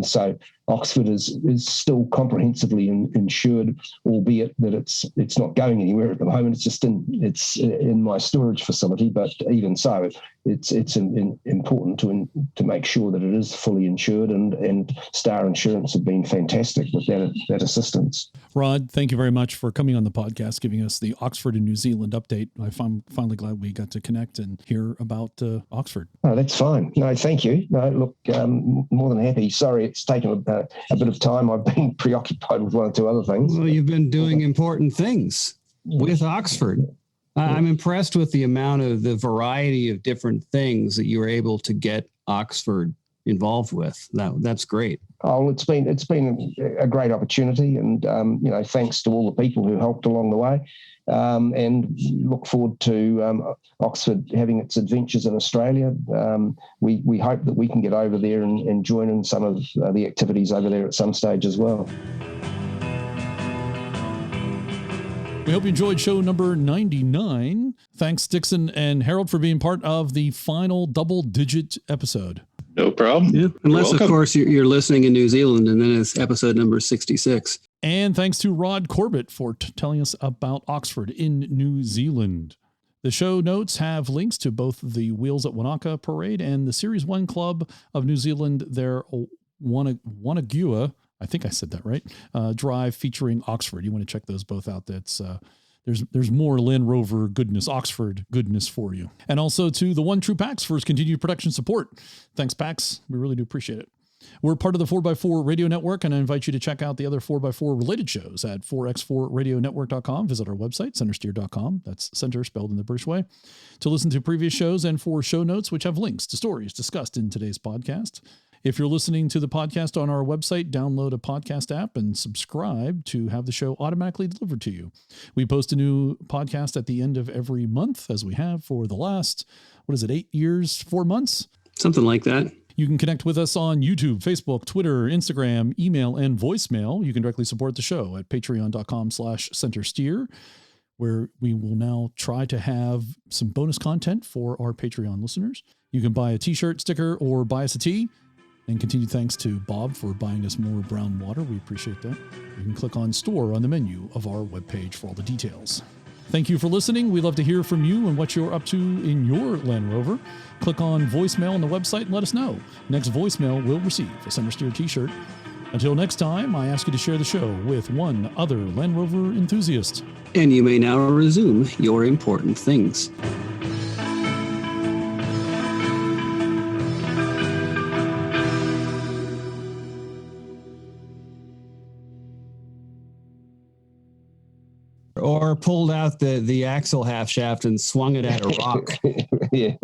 So Oxford is still comprehensively insured, albeit that it's not going anywhere at the moment. It's just in my storage facility. But even so, it's important to make sure that it is fully insured. And Star Insurance have been fantastic with that assistance. Rod, thank you very much for coming on the podcast, giving us the Oxford and New Zealand update. I'm finally glad we got to connect and hear about Oxford. Oh, that's fine. No, thank you. No, look, more than happy. Sorry, it's taken a bit of time. I've been preoccupied with one or two other things. Well, you've been doing important things with Oxford. I'm impressed with the amount of the variety of different things that you were able to get Oxford involved with. That's great. Oh, it's been a great opportunity, and thanks to all the people who helped along the way. And look forward to Oxford having its adventures in Australia. We hope that we can get over there and join in some of the activities over there at some stage as well. We hope you enjoyed show number 99. Thanks, Dixon and Harold, for being part of the final double-digit episode. No problem. Yeah, unless, of course, you're listening in New Zealand, and then it's episode number 66. And thanks to Rod Corbett for telling us about Oxford in New Zealand. The show notes have links to both the Wheels at WANAKA parade and the Series 1 Club of New Zealand, their WANAGUA, I think I said that right, drive featuring Oxford. You want to check those both out. That's there's more Land Rover goodness, Oxford goodness for you. And also to the One True Pax for his continued production support. Thanks, Pax. We really do appreciate it. We're part of the 4x4 Radio Network, and I invite you to check out the other 4x4 related shows at 4x4radionetwork.com. Visit our website, centersteer.com. That's center spelled in the British way. To listen to previous shows and for show notes, which have links to stories discussed in today's podcast. If you're listening to the podcast on our website, download a podcast app and subscribe to have the show automatically delivered to you. We post a new podcast at the end of every month, as we have for the last, 8 years, 4 months? Something like that. You can connect with us on YouTube, Facebook, Twitter, Instagram, email, and voicemail. You can directly support the show at patreon.com/centersteer, where we will now try to have some bonus content for our Patreon listeners. You can buy a t-shirt, sticker, or buy us a tea. And continued thanks to Bob for buying us more brown water. We appreciate that. You can click on store on the menu of our webpage for all the details. Thank you for listening. We'd love to hear from you and what you're up to in your Land Rover. Click on voicemail on the website and let us know. Next voicemail will receive a Centersteer t-shirt. Until next time, I ask you to share the show with one other Land Rover enthusiast. And you may now resume your important things. Or pulled out the axle half shaft and swung it at a rock. Yeah.